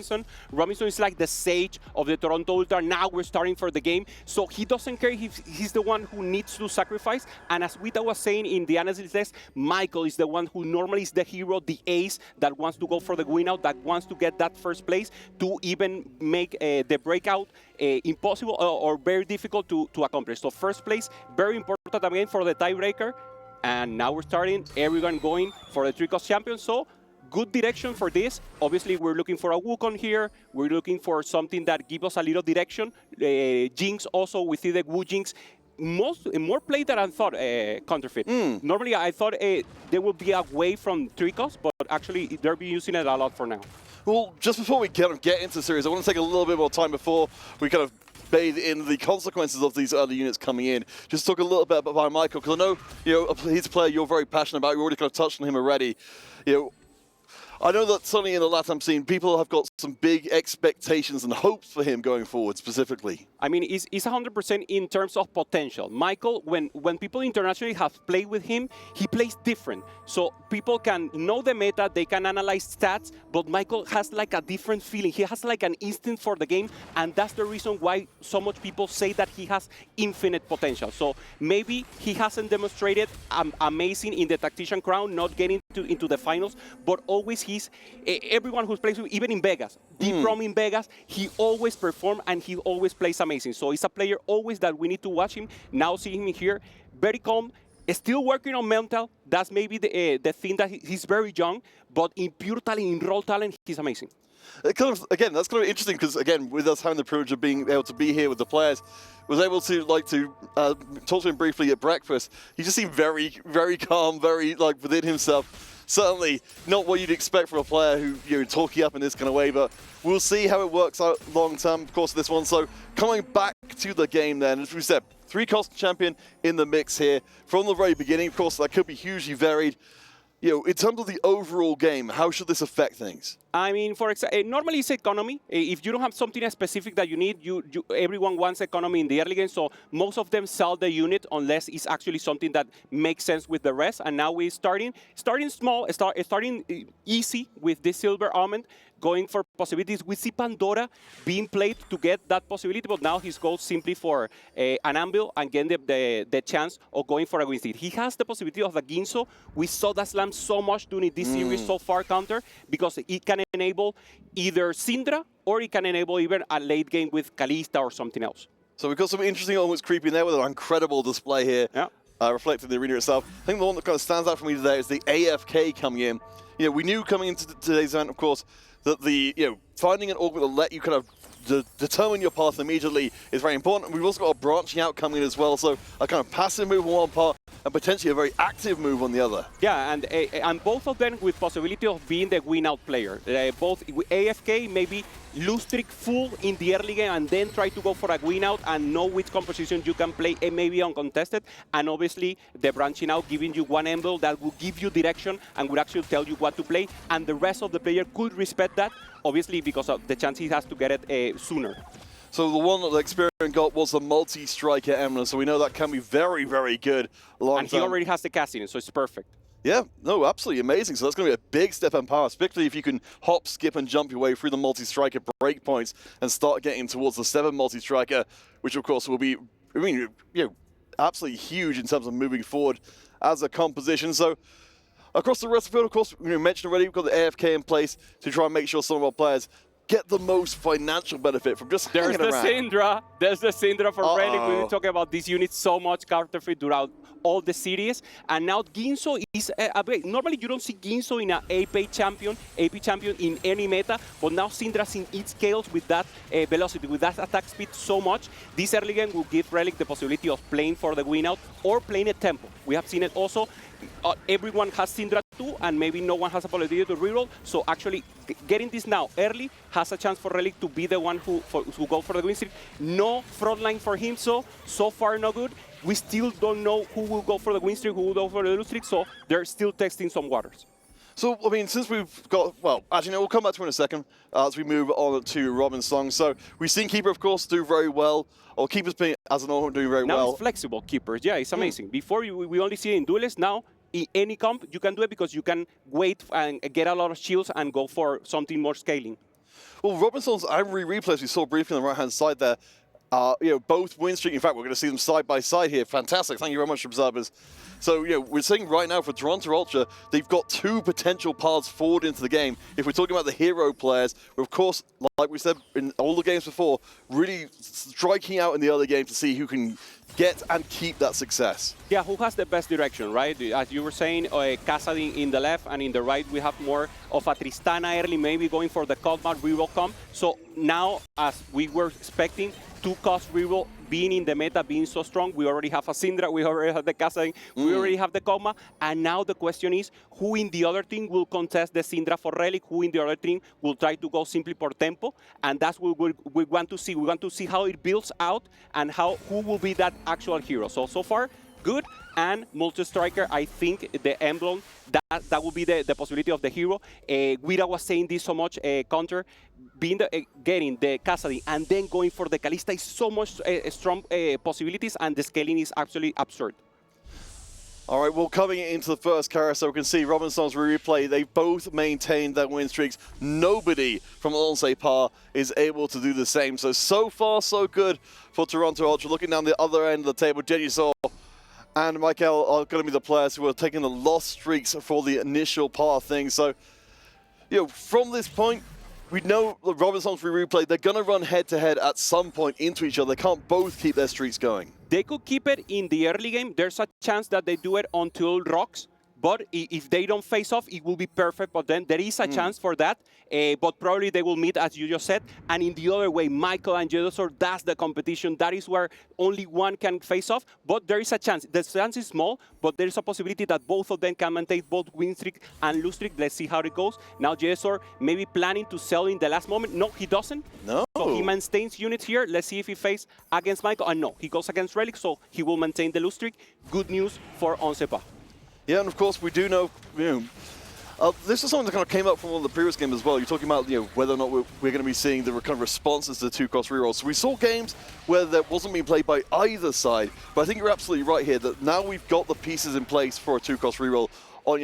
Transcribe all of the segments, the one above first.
Robinson. Robinson is like the sage of the Toronto Ultra. Now we're starting for the game. So he doesn't care if he's the one who needs to sacrifice. And as Wita was saying in the analysis test, Michael is the one who normally is the hero, the ace that wants to go for the win out, that wants to get that first place to even make the breakout impossible or very difficult to accomplish. So first place, very important again for the tiebreaker. And now we're starting, everyone going for the Trico's champion. So good direction for this. Obviously, we're looking for a Wukong here. We're looking for something that gives us a little direction. Jinx also, we see the Wu Jinx. More play than I thought, Counterfeit. Normally, I thought there would be a way from Tricos, but actually, they're using it a lot for now. Well, just before we kind of get into the series, I want to take a little bit more time before we kind of bathe in the consequences of these other units coming in. Just talk a little bit about Michael, because I know, he's a player you're very passionate about. You already kind of touched on him already. I know that certainly in the LATAM scene, people have got some big expectations and hopes for him going forward specifically. I mean, he's 100% in terms of potential. Michael, when people internationally have played with him, he plays different. So people can know the meta, they can analyze stats, but Michael has like a different feeling. He has like an instinct for the game, and that's the reason why so much people say that he has infinite potential. So maybe he hasn't demonstrated amazing in the Tactician Crown, not getting into the finals, but always everyone who plays with, even in Vegas, Deep Rom in Vegas, he always performs and he always plays amazing. So he's a player always that we need to watch him. Now seeing him here, very calm, still working on mental. That's maybe the thing that he's very young, but in pure talent, in raw talent, he's amazing. Again, that's kind of interesting because, again, with us having the privilege of being able to be here with the players, was able to talk to him briefly at breakfast. He just seemed very, very calm, very within himself. Certainly not what you'd expect from a player who talk you up in this kind of way, but we'll see how it works out long term, of course, this one. So coming back to the game then, as we said, 3-cost champion in the mix here from the very beginning. Of course, that could be hugely varied. In terms of the overall game, how should this affect things? I mean, for example, normally it's economy. If you don't have something specific that you need, everyone wants economy in the early game, so most of them sell the unit unless it's actually something that makes sense with the rest. And now we're starting small, starting easy with this Silver Almond, going for possibilities. We see Pandora being played to get that possibility, but now he goes simply for an Anvil and getting the chance of going for a Win Seed. He has the possibility of a Ginso. We saw that slam so much during this series so far, Counter, because it can enable either Syndra or it can enable even a late game with Kalista or something else. So we've got some interesting elements creeping there with an incredible display here, reflecting the arena itself. I think the one that kind of stands out for me today is the AFK coming in. We knew coming into today's event, of course, that the finding an orb that will let you kind of determine your path immediately is very important. We've also got a branching out coming in as well, so a kind of passive move on one part and potentially a very active move on the other. Yeah, and both of them with possibility of being the win-out player. Both AFK, maybe lose streak full in the early game and then try to go for a win-out and know which composition you can play, maybe uncontested. And obviously, the branching out giving you one emblem that will give you direction and will actually tell you what to play. And the rest of the player could respect that, obviously because of the chance he has to get it sooner. So the one that the Experian got was the multi-striker emblem, so we know that can be very, very good. And he already has the cast in it, so it's perfect. Yeah, no, absolutely amazing. So that's going to be a big step in power, especially if you can hop, skip, and jump your way through the multi-striker breakpoints and start getting towards the 7 multi-striker, which of course will be, absolutely huge in terms of moving forward as a composition. So across the rest of the field, of course, we mentioned already, we've got the AFK in place to try and make sure some of our players get the most financial benefit from just hanging around. There's the Syndra for Relic. We've been talking about these units so much, Counterfeit, throughout all the series. And now Ginso is normally you don't see Ginso in an AP champion in any meta, but now Syndra's in its scales with that velocity, with that attack speed so much. This early game will give Relic the possibility of playing for the win out or playing a tempo. We have seen it also. Everyone has Syndra too, and maybe no one has a possibility to reroll. So actually, getting this now early has a chance for Relic to be the one who go for the win streak. No frontline for him, so far no good. We still don't know who will go for the win streak, who will go for the lose streak, so they're still testing some waters. So, I mean, since we've got, well, actually, no, we'll come back to it in a second as we move on to Robin's song. So, we've seen Keeper, of course, do very well, or Keeper's been, as an all doing very well. Now it's flexible, Keeper. Yeah, it's amazing. Before, we only see it in duelists. Now, in any comp, you can do it because you can wait and get a lot of shields and go for something more scaling. Well, Robinson's and replays we saw briefly on the right-hand side there, both win streak. In fact, we're going to see them side by side here. Fantastic. Thank you very much, observers. So, we're seeing right now for Toronto Ultra, they've got two potential paths forward into the game. If we're talking about the hero players, we're, of course, like we said in all the games before, really striking out in the early game to see who can get and keep that success. Yeah, who has the best direction, right? As you were saying, Cassidy in the left, and in the right, we have more of a Tristana early, maybe going for the Kog'Maw reroll comp. So now, as we were expecting, 2-cost reroll being in the meta, being so strong, we already have a Syndra, we already have the Cassidy, we already have the Kog'Maw, and now the question is, who in the other team will contest the Syndra for Relic, who in the other team will try to go simply por tempo, and that's what we want to see. We want to see how it builds out and who will be that actual hero. So far, good, and multi-striker, I think the emblem, that will be the possibility of the hero. Guira was saying this so much, Counter, getting the Cassidy and then going for the Kalista is so much strong possibilities, and the scaling is actually absurd. All right, well, coming into the first carousel, we can see Robinson's replay. They both maintained their win streaks. Nobody from Onsei Par is able to do the same. So far, so good for Toronto Ultra. Looking down the other end of the table, Jedisaur and Michael are going to be the players who are taking the lost streaks for the initial part of things. So, from this point, we know the Robinson's replay, they're going to run head-to-head at some point into each other. They can't both keep their streaks going. They could keep it in the early game. There's a chance that they do it until Rocks. But if they don't face off, it will be perfect. But then there is a chance for that. But probably they will meet, as you just said. And in the other way, Michael and Jedisaur, that's the competition. That is where only one can face off. But there is a chance. The chance is small, but there is a possibility that both of them can maintain both win streak and lose streak. Let's see how it goes. Now Jedisaur maybe planning to sell in the last moment. No, he doesn't. No. So he maintains units here. Let's see if he faces against Michael. And no, he goes against Relic, so he will maintain the lose streak. Good news for Onsei Par. Yeah, and of course we do know, this is something that kind of came up from one of the previous games as well. You're talking about, whether or not we're going to be seeing the kind of responses to the 2-cost rerolls. So we saw games where that wasn't being played by either side, but I think you're absolutely right here that now we've got the pieces in place for a 2-cost reroll on,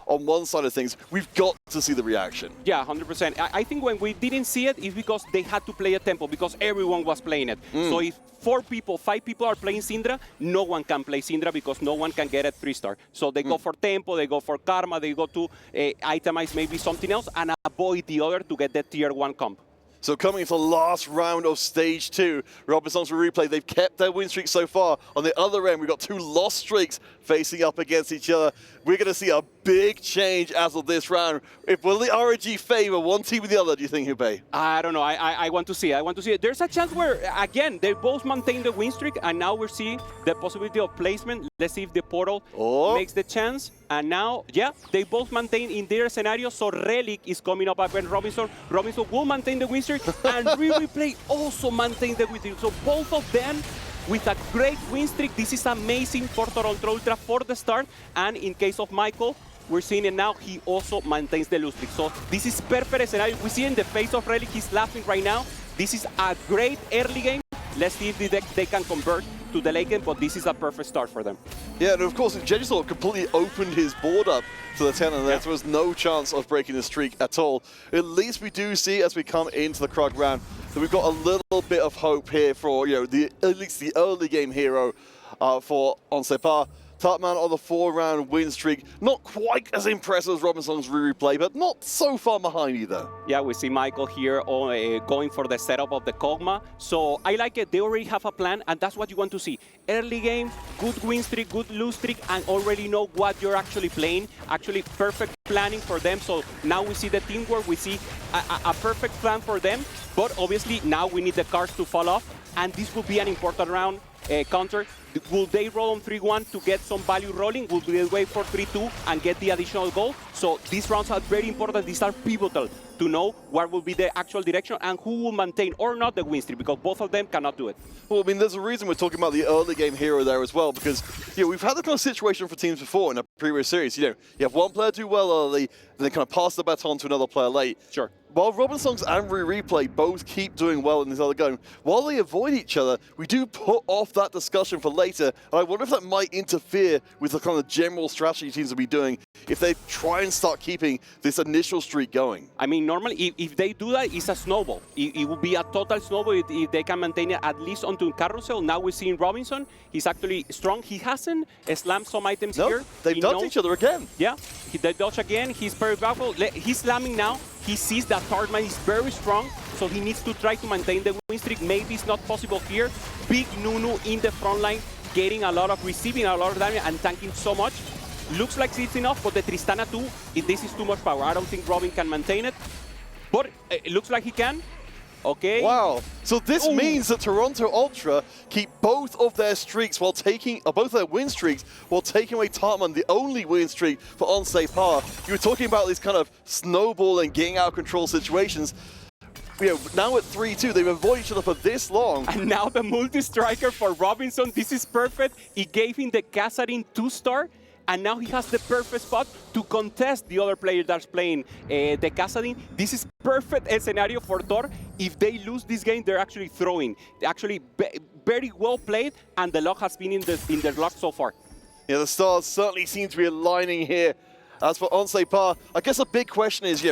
on one side of things. We've got to see the reaction. Yeah, 100%. I think when we didn't see it, it's because they had to play a tempo, because everyone was playing it. So if 5 people are playing Syndra, no one can play Syndra because no one can get a 3-star. So they go for tempo, they go for karma, they go to itemize maybe something else and avoid the other to get the tier 1 comp. So coming into the last round of Stage 2, Robinson's replay, they've kept their win streak so far. On the other end, we've got 2 lost streaks facing up against each other. We're going to see a big change as of this round. Will the RNG favor one team or the other, do you think, Hubei? I don't know. I want to see it. I want to see it. There's a chance where, again, they both maintain the win streak, and now we're seeing the possibility of placement. Let's see if the portal makes the chance. And now, yeah, they both maintain in their scenario, so Relic is coming up against Robinson. Robinson will maintain the win streak, and Replay also maintain the win streak. So both of them with a great win streak. This is amazing for Toronto Ultra for the start. And in case of Michael, we're seeing it now, he also maintains the lose streak. So this is perfect scenario. We see in the face of Relic, he's laughing right now. This is a great early game. Let's see if they can convert to the late game, but this is a perfect start for them. Yeah, and of course, Jedisaur completely opened his board up to the 10, and there was no chance of breaking the streak at all. At least we do see, as we come into the Krug round, that we've got a little bit of hope here for, at least the early game hero for Onsei Par. Tartman on the 4-round win streak. Not quite as impressive as Robinson's replay, but not so far behind either. Yeah, we see Michael here going for the setup of the Kog'Maw. So I like it. They already have a plan, and that's what you want to see. Early game, good win streak, good lose streak, and already know what you're actually playing. Actually, perfect planning for them. So now we see the teamwork. We see a perfect plan for them. But obviously, now we need the cards to fall off, and this will be an important round. Counter. Will they roll on 3-1 to get some value rolling? Will they wait for 3-2 and get the additional goal? So these rounds are very important. These are pivotal to know what will be the actual direction and who will maintain or not the win streak, because both of them cannot do it. Well, I mean, there's a reason we're talking about the early game hero there as well, because we've had the kind of situation for teams before in a previous series. You have one player do well early, and then kind of pass the baton to another player late. Sure. while Robinsons and Replay both keep doing well in this other game, while they avoid each other, we do put off that discussion for later. And I wonder if that might interfere with the kind of general strategy teams will be doing if they try and start keeping this initial streak going. I mean, normally, if they do that, it's a snowball. It will be a total snowball if they can maintain it at least onto Carousel. Now we're seeing Robinson. He's actually strong. He hasn't slammed some items here. They've dodged each other again. Yeah, they dodge again. He's very powerful. He's slamming now. He sees that Tartman is very strong, so he needs to try to maintain the win streak. Maybe it's not possible here. Big Nunu in the front line, getting a lot of, receiving a lot of damage and tanking so much. Looks like it's enough, but the Tristana 2, this is too much power. I don't think Robin can maintain it, but it looks like he can. Okay. Wow. So this means that Toronto Ultra keep both of their streaks while taking, both their win streaks, while taking away Tartman, the only win streak for Onsei Par. You were talking about these kind of snowball and getting out of control situations. You know, now at 3-2, they've avoided each other for this long. And now the multi-striker for Robinson. This is perfect. He gave him the Kassadin 2-star. And now he has the perfect spot to contest the other player that's playing the Kassadin. This is perfect scenario for Thor. If they lose this game, they're actually throwing. Actually, very well played, and the luck has been in their luck so far. Yeah, the stars certainly seem to be aligning here. As for Onsei Par, I guess a big question is,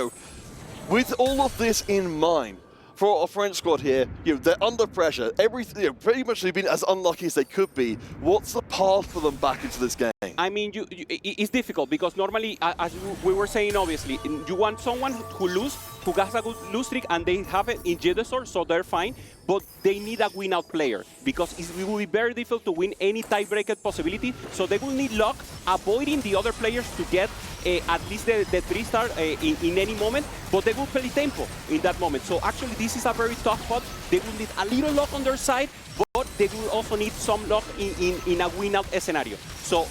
with all of this in mind, for a French squad here, they're under pressure. Pretty much they've been as unlucky as they could be. What's the path for them back into this game? I mean, it's difficult because normally, as we were saying, obviously, you want someone who has a good lose streak, and they have it in Jedesor, so they're fine. But they need a win-out player because it will be very difficult to win any tiebreaker possibility. So they will need luck, avoiding the other players to get at least the 3-star in any moment. But they will play tempo in that moment. So actually, this is a very tough spot. They will need a little luck on their side, but they will also need some luck in a win-out scenario. So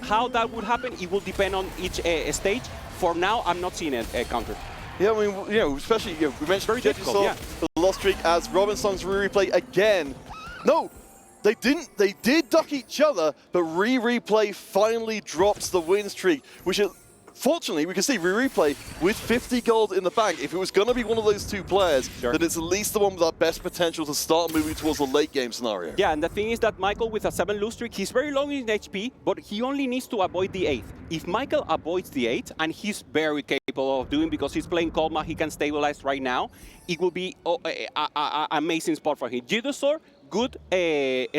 how that would happen, it will depend on each stage. For now, I'm not seeing a counter. Yeah, I mean, especially, we mentioned Jedesor, the lost streak as Robinson's replay again. No, they didn't. They did duck each other, but replay finally drops the win streak, which is, fortunately, we can see replay with 50 gold in the bank. If it was going to be one of those two players, then it's at least the one with that best potential to start moving towards the late game scenario. Yeah, and the thing is that Michael with a 7 lose streak, he's very low in HP, but he only needs to avoid the 8th. If Michael avoids the 8th, and he's very capable of doing because he's playing Kolma, he can stabilize right now, it will be an amazing spot for him. Jedesor, good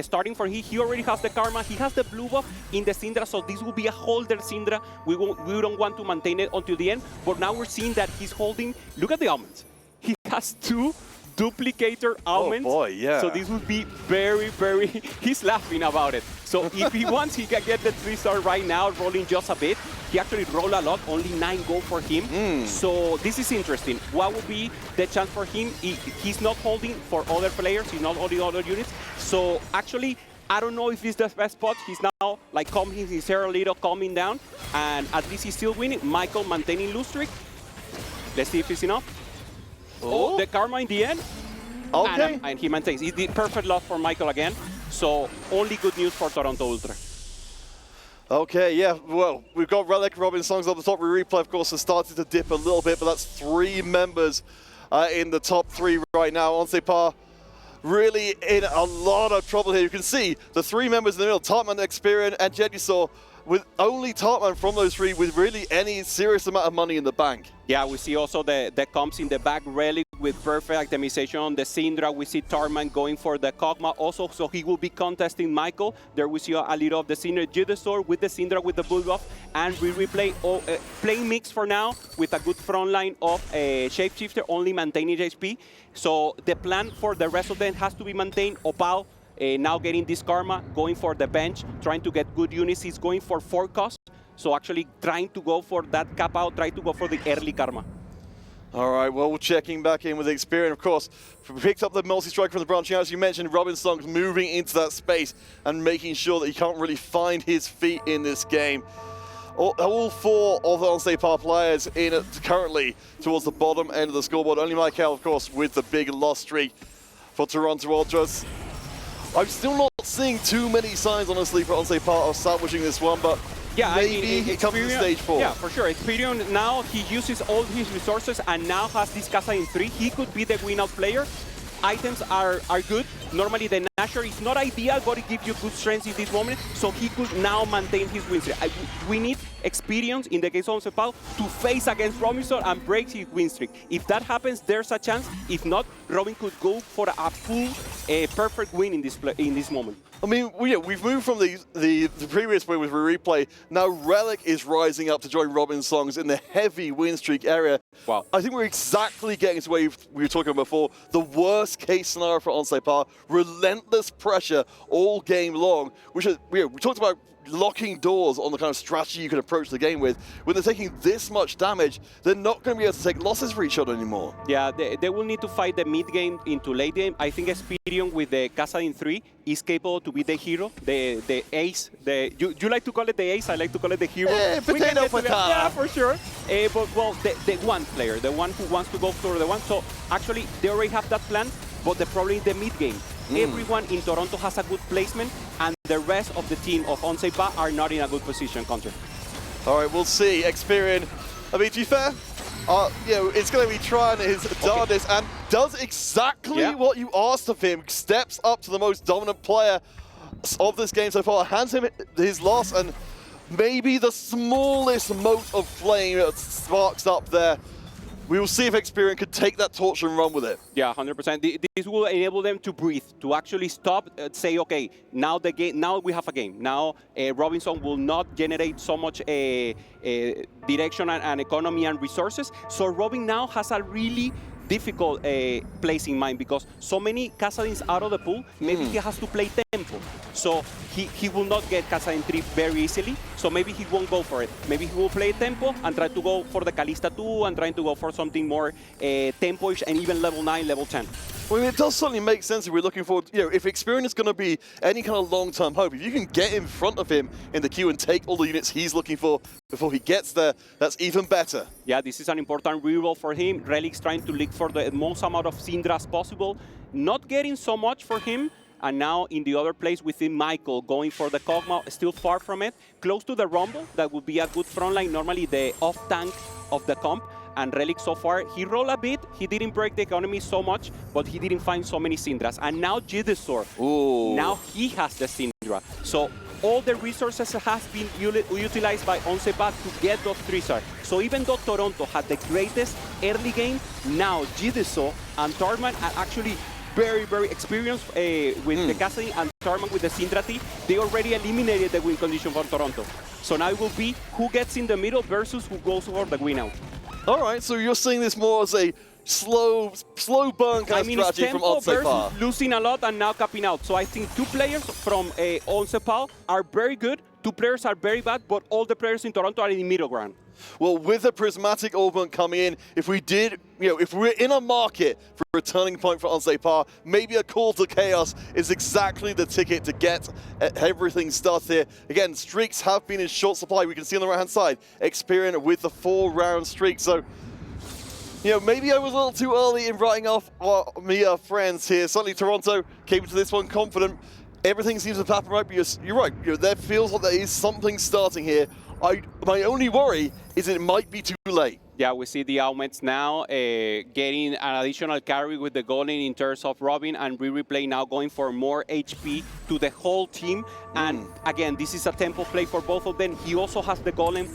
starting for him. He already has the Karma. He has the blue buff in the Syndra, so this will be a holder Syndra. We don't want to maintain it until the end, but now we're seeing that he's holding. Look at the almonds. He has 2 duplicator almonds. Oh boy, yeah. So this would be very, very... He's laughing about it. So if he wants, he can get the 3-star right now, rolling just a bit. He actually rolled a lot, only 9 gold for him. So this is interesting. What would be the chance for him? He's not holding for other players. He's not holding other units. So actually, I don't know if it's the best spot. He's now like coming his hair a little, calming down. And at least he's still winning. Michael maintaining lose streak. Let's see if it's enough. Oh, the Karma in the end. Okay. And he maintains. It's the perfect loss for Michael again. So only good news for Toronto Ultra. Okay, yeah, well, we've got Relic, Robinsons on the top. Replay, of course, has started to dip a little bit, but that's 3 members in the top 3 right now. Onsei Par really in a lot of trouble here. You can see the 3 members in the middle, Tartman, Experian, and Jedesor, with only Tartman from those 3 with really any serious amount of money in the bank. Yeah, we see also the comps in the back, Relic with perfect itemization on the Syndra. We see Tarman going for the Kog'Maw also, so he will be contesting Michael. There we see a little of the Syndra. Jedesor with the Syndra with the bull buff, and replay playing mix for now with a good front line of Shapeshifter, only maintaining HP. So the plan for the rest of them has to be maintained. Opal now getting this Karma, going for the bench, trying to get good units. He's going for 4 cost. So actually trying to go for that cap out, try to go for the early Karma. All right, well, we're checking back in with the Experian, of course. Picked up the multi-strike from the branching out. As you mentioned, Robinsons moving into that space and making sure that he can't really find his feet in this game. All 4 of the Onsei Par players in it currently towards the bottom end of the scoreboard. Only Michael, of course, with the big loss streak for Toronto Ultras. I'm still not seeing too many signs, honestly, for Onsei Par of salvaging this one, but Yeah, maybe he comes to stage 4. Yeah, for sure. Experience now, he uses all his resources and now has this Casa in 3. He could be the win-out player. Items are good. Normally the Nashor is not ideal, but it gives you good strength in this moment, so he could now maintain his win streak. We need experience, in the case of Cepal, to face against Robinson and break his win streak. If that happens, there's a chance. If not, Robin could go for a full, perfect win in this moment. I mean, we've moved from the previous win with replay. Now Relic is rising up to join Robin's songs in the heavy win streak area. Wow. I think we're exactly getting to where we were talking about before. The worst case scenario for Onsepar. Relentless pressure all game long. We talked about locking doors on the kind of strategy you can approach the game with. When they're taking this much damage, they're not going to be able to take losses for each other anymore. Yeah, they will need to fight the mid game into late game. I think Experion with the Casa in 3 is capable to be the hero, the ace. You like to call it the ace, I like to call it the hero. Potato. Yeah, for sure. But, well, the one player, the one who wants to go for the one. So, actually, they already have that plan, but the problem is the mid game. Everyone in Toronto has a good placement, and the rest of the team of Onseipa are not in a good position, Counter. All right, we'll see. Experian, I mean, to be fair, it's going to be trying his darndest and does exactly what you asked of him. Steps up to the most dominant player of this game so far, hands him his loss, and maybe the smallest mote of flame that sparks up there. We will see if Experian could take that torch and run with it. Yeah, 100%. This will enable them to breathe, to actually stop, say, okay, now we have a game. Now Robinson will not generate so much direction and economy and resources. So Robin now has a really difficult place in mind because so many Casadins out of the pool, maybe he has to play tempo. So he will not get Casa in 3 very easily, so maybe he won't go for it. Maybe he will play tempo and try to go for the Kalista 2 and trying to go for something more tempo-ish and even level 9, level 10. Well, it does certainly make sense if we're looking forward, if Experian is going to be any kind of long-term hope, if you can get in front of him in the queue and take all the units he's looking for before he gets there, that's even better. Yeah, this is an important reroll for him. Relic's trying to look for the most amount of Syndra as possible, not getting so much for him. And now in the other place within Michael, going for the Kog'Maw, still far from it. Close to the Rumble, that would be a good front line, normally the off-tank of the comp. And Relic so far, he rolled a bit, he didn't break the economy so much, but he didn't find so many Syndras. And now Jidisaur, now he has the Syndra. So all the resources have been utilized by Onsepa to get those 3-star. So even though Toronto had the greatest early game, now Jidisaur and Tarman are actually very, very experienced with the Cassidy and Tarman with the Syndra T. They already eliminated the win condition for Toronto. So now it will be who gets in the middle versus who goes for the win out. All right, so you're seeing this more as a slow burn kind of strategy from Onsepal. Losing a lot and now capping out. So I think two players from Onsepal are very good, two players are very bad, but all the players in Toronto are in the middle ground. Well, with the Prismatic Orban coming in, if we're in a market for a turning point for Onsepal, maybe a call to chaos is exactly the ticket to get everything started here. Again, streaks have been in short supply. We can see on the right-hand side, Experian with the 4-round streak. So, maybe I was a little too early in writing off my friends here. Certainly Toronto came into this one confident. Everything seems to happen right, but you're right. There feels like there is something starting here. My only worry is it might be too late. Yeah, we see the Aumets now getting an additional carry with the Golem in terms of Robin, and Replay now going for more HP to the whole team. And again, this is a tempo play for both of them. He also has the Golem,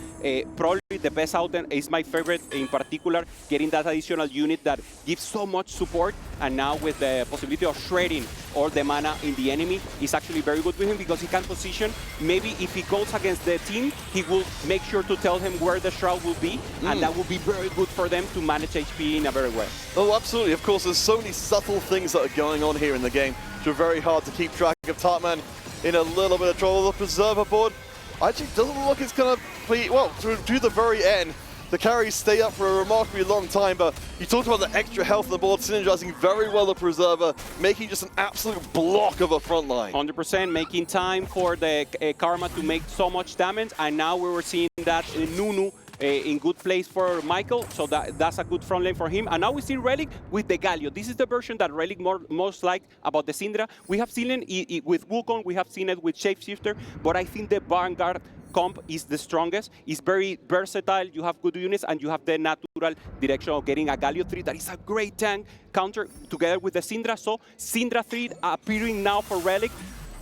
probably the best out there, is my favorite in particular, getting that additional unit that gives so much support. And now with the possibility of shredding all the mana in the enemy is actually very good with him because he can position. Maybe if he goes against the team, he will make sure to tell him where the Shroud will be, and that will be very good for them to manage HP in a very way. Oh, absolutely. Of course, there's so many subtle things that are going on here in the game, which are very hard to keep track of. Tartman in a little bit of trouble. The Preserver board actually doesn't look it's going to be, well, to the very end. The carries stay up for a remarkably long time, but you talked about the extra health on the board, synergizing very well the Preserver, making just an absolute block of a front line. 100%, making time for the Karma to make so much damage, and now we were seeing that Nunu in good place for Michael, so that's a good front lane for him. And now we see Relic with the Galio. This is the version that Relic most like about the Syndra. We have seen it with Wukong, we have seen it with Shapeshifter, but I think the Vanguard comp is the strongest. It's very versatile. You have good units, and you have the natural direction of getting a Galio 3 that is a great tank counter together with the Syndra. So Syndra 3 appearing now for Relic.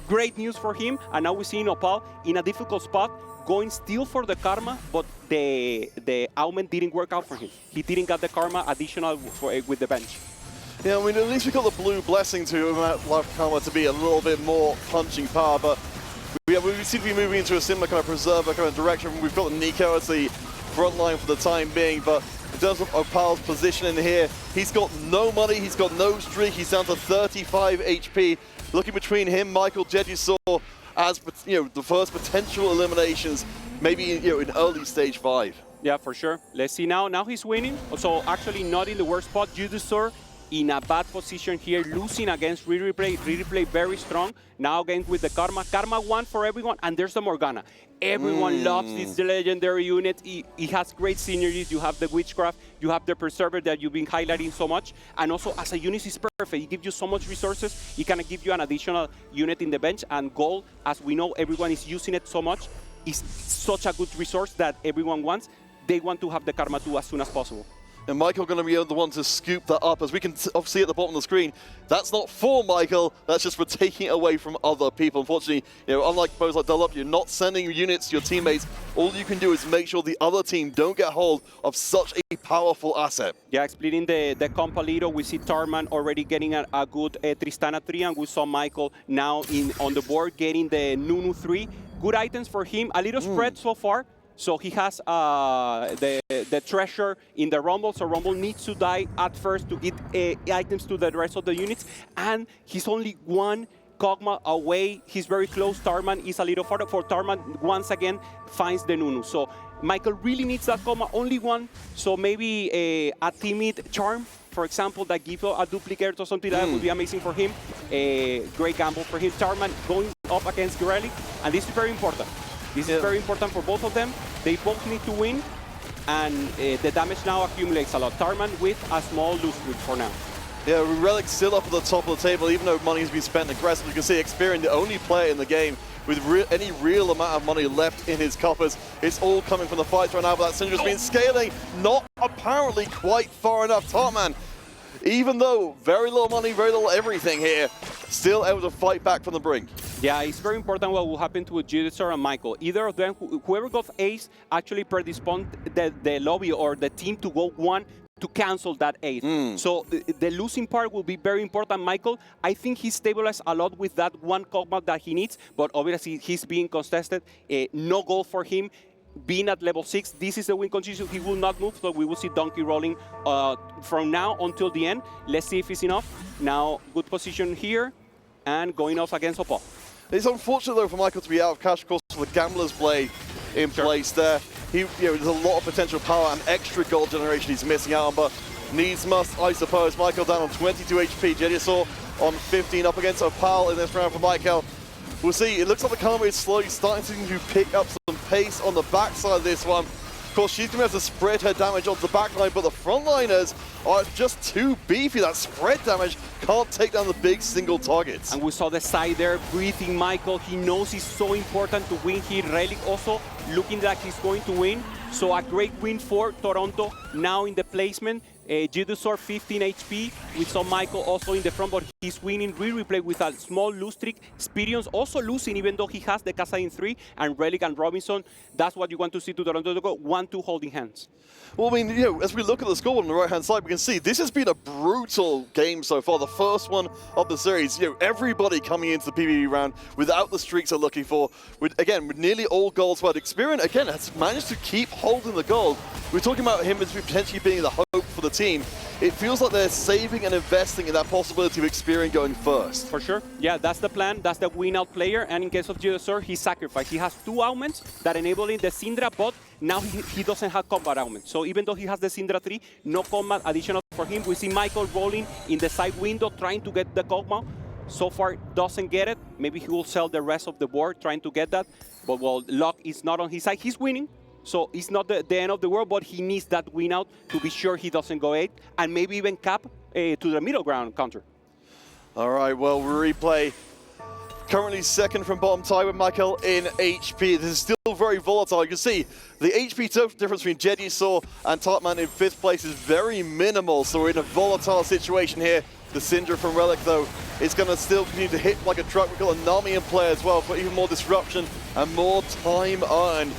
Great news for him. And now we see Opal in a difficult spot, going still for the Karma, but the Augment didn't work out for him. He didn't get the Karma additional with the bench. Yeah, I mean, at least we got the blue blessing to allow Karma to be a little bit more punching power, but we seem to be moving into a similar kind of preserver kind of direction. We've got Nico as the front line for the time being, but in terms of Opal's position in here, he's got no money, he's got no streak, he's down to 35 HP. Looking between him, Michael, Jedusor as the first potential eliminations, maybe in early stage 5. Yeah, for sure. Let's see now. Now he's winning. So actually not in the worst spot. Jedusor in a bad position here, losing against Replay. Replay very strong. Now again with the Karma. Karma 1 for everyone, and there's the Morgana. Everyone loves this legendary unit. It has great synergies. You have the Witchcraft, you have the Preserver that you've been highlighting so much, and also as a unit it's perfect. It gives you so much resources. It can give you an additional unit in the bench, and gold, as we know, everyone is using it so much, is such a good resource that everyone wants. They want to have the Karma 2 as soon as possible. And Michael going to be the one to scoop that up. As we can see at the bottom of the screen, that's not for Michael, that's just for taking it away from other people. Unfortunately, unlike foes like Dull Up, you're not sending units to your teammates. All you can do is make sure the other team don't get hold of such a powerful asset. Yeah, splitting the comp a little. We see Tarman already getting a good Tristana 3, and we saw Michael now on the board getting the Nunu 3. Good items for him, a little spread so far. So he has the treasure in the Rumble, so Rumble needs to die at first to get items to the rest of the units, and he's only one Kog'Maw away. He's very close. Tarman is a little farther. For Tarman, once again, finds the Nunu. So Michael really needs that Kog'Maw, only one. So maybe a timid charm, for example, that gives a duplicate or something that would be amazing for him. Great gamble for him. Tarman going up against Relic, and this is very important. This is very important for both of them. They both need to win, and the damage now accumulates a lot. Tarman with a small loose streak for now. Yeah, Relic's still up at the top of the table, even though money has been spent aggressively. You can see Experian, the only player in the game with any real amount of money left in his coffers. It's all coming from the fights right now, but that Syndra's been scaling, not apparently quite far enough. Tarman, even though very little money, very little everything here, still able to fight back from the brink. Yeah, it's very important what will happen to Jedusor and Michael. Either of them, whoever got ace, actually predispose the lobby or the team to go one to cancel that ace. So the losing part will be very important. Michael, I think he stabilized a lot with that one Kog'Maw that he needs, but obviously he's being contested. No goal for him. Being at level 6, this is the win condition. He will not move, so we will see Donkey rolling from now until the end. Let's see if it's enough. Now, good position here, and going off against Opal. It's unfortunate, though, for Michael to be out of cash, of course, with the Gambler's Blade in place there. There's a lot of potential power and extra gold generation he's missing out on, but needs must, I suppose. Michael down on 22 HP, Jedusor on 15 up against Opal in this round for Michael. We'll see, it looks like the Karma is slowly starting to pick up some pace on the backside of this one. Of course, she's going to have to spread her damage onto the backline, but the frontliners are just too beefy. That spread damage can't take down the big single targets. And we saw the side there, breathing Michael. He knows it's so important to win here. Relic also looking like he's going to win. So a great win for Toronto now in the placement. Jedusor 15 HP. We saw Michael also in the front, but he's winning replay with a small lose streak. Spirions also losing, even though he has the Kassadin 3, and Relic and Robinson. That's what you want to see to Toronto to go 1-2 holding hands. Well, I mean, as we look at the scoreboard on the right-hand side, we can see this has been a brutal game so far. The first one of the series. Everybody coming into the PvP round without the streaks they're looking for. With nearly all goals. But Experian, again, has managed to keep holding the gold. We're talking about him as potentially being the hope for the team. It feels like they're saving and investing in that possibility of Experian going first. For sure. Yeah, that's the plan. That's the win-out player. And in case of Jedusor, he sacrificed. He has 2 augments that enable him the Syndra, but now he doesn't have combat augment. So even though he has the Syndra 3, no combat additional for him. We see Michael rolling in the side window, trying to get the Kog'Maw. So far, doesn't get it. Maybe he will sell the rest of the board, trying to get that. But, well, luck is not on his side. He's winning. So it's not the end of the world, but he needs that win out to be sure he doesn't go 8, and maybe even cap to the middle ground counter. All right, well, replay. Currently second from bottom, tied with Michael in HP. This is still very volatile. You can see the HP difference between Jedusor and Topman in 5th place is very minimal, so we're in a volatile situation here. The Syndra from Relic, though, is going to still continue to hit like a truck. We've got a Nami in play as well for even more disruption and more time earned.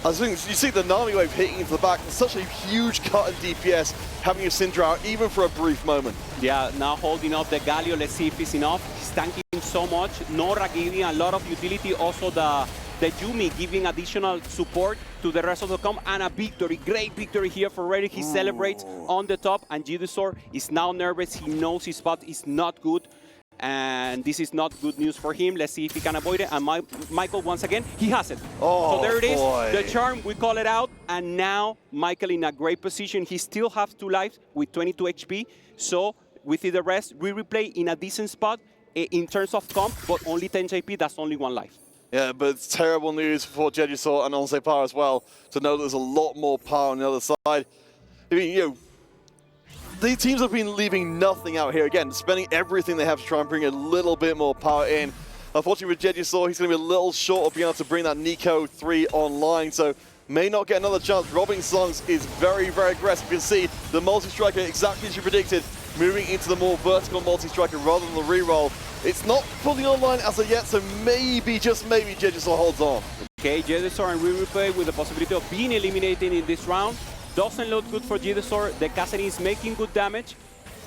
I think you see the Nami wave hitting into the back. It's such a huge cut in DPS, having a Syndra out even for a brief moment. Yeah, now holding up the Galio. Let's see if it's enough. He's tanking so much. Nora giving a lot of utility. Also the Yumi giving additional support to the rest of the comp, and a victory, great victory here for Riyadh. He celebrates on the top, and Jedusor is now nervous. He knows his spot is not good, and this is not good news for him. Let's see if he can avoid it, and Michael, once again, he has it. Oh, so there it is, boy. The charm, we call it out, and now Michael in a great position. He still has 2 lives with 22 HP, so with the rest, we replay in a decent spot in terms of comp, but only 10 HP, that's only 1 life. Yeah, but it's terrible news for Jedusor and Onsepar as well, to know there's a lot more power on the other side. I mean, you know, these teams have been leaving nothing out here. Again, spending everything they have to try and bring a little bit more power in. Unfortunately with Jedusor, he's going to be a little short of being able to bring that Nico 3 online, so may not get another chance. Robin Songs is very, very aggressive. You can see the multi-striker, exactly as you predicted, moving into the more vertical multi-striker rather than the reroll. It's not fully online as of yet, so maybe, just maybe, Jedusor holds on. Okay, Jedusor and replay with the possibility of being eliminated in this round. Doesn't look good for Jedusor. The Cassidy is making good damage,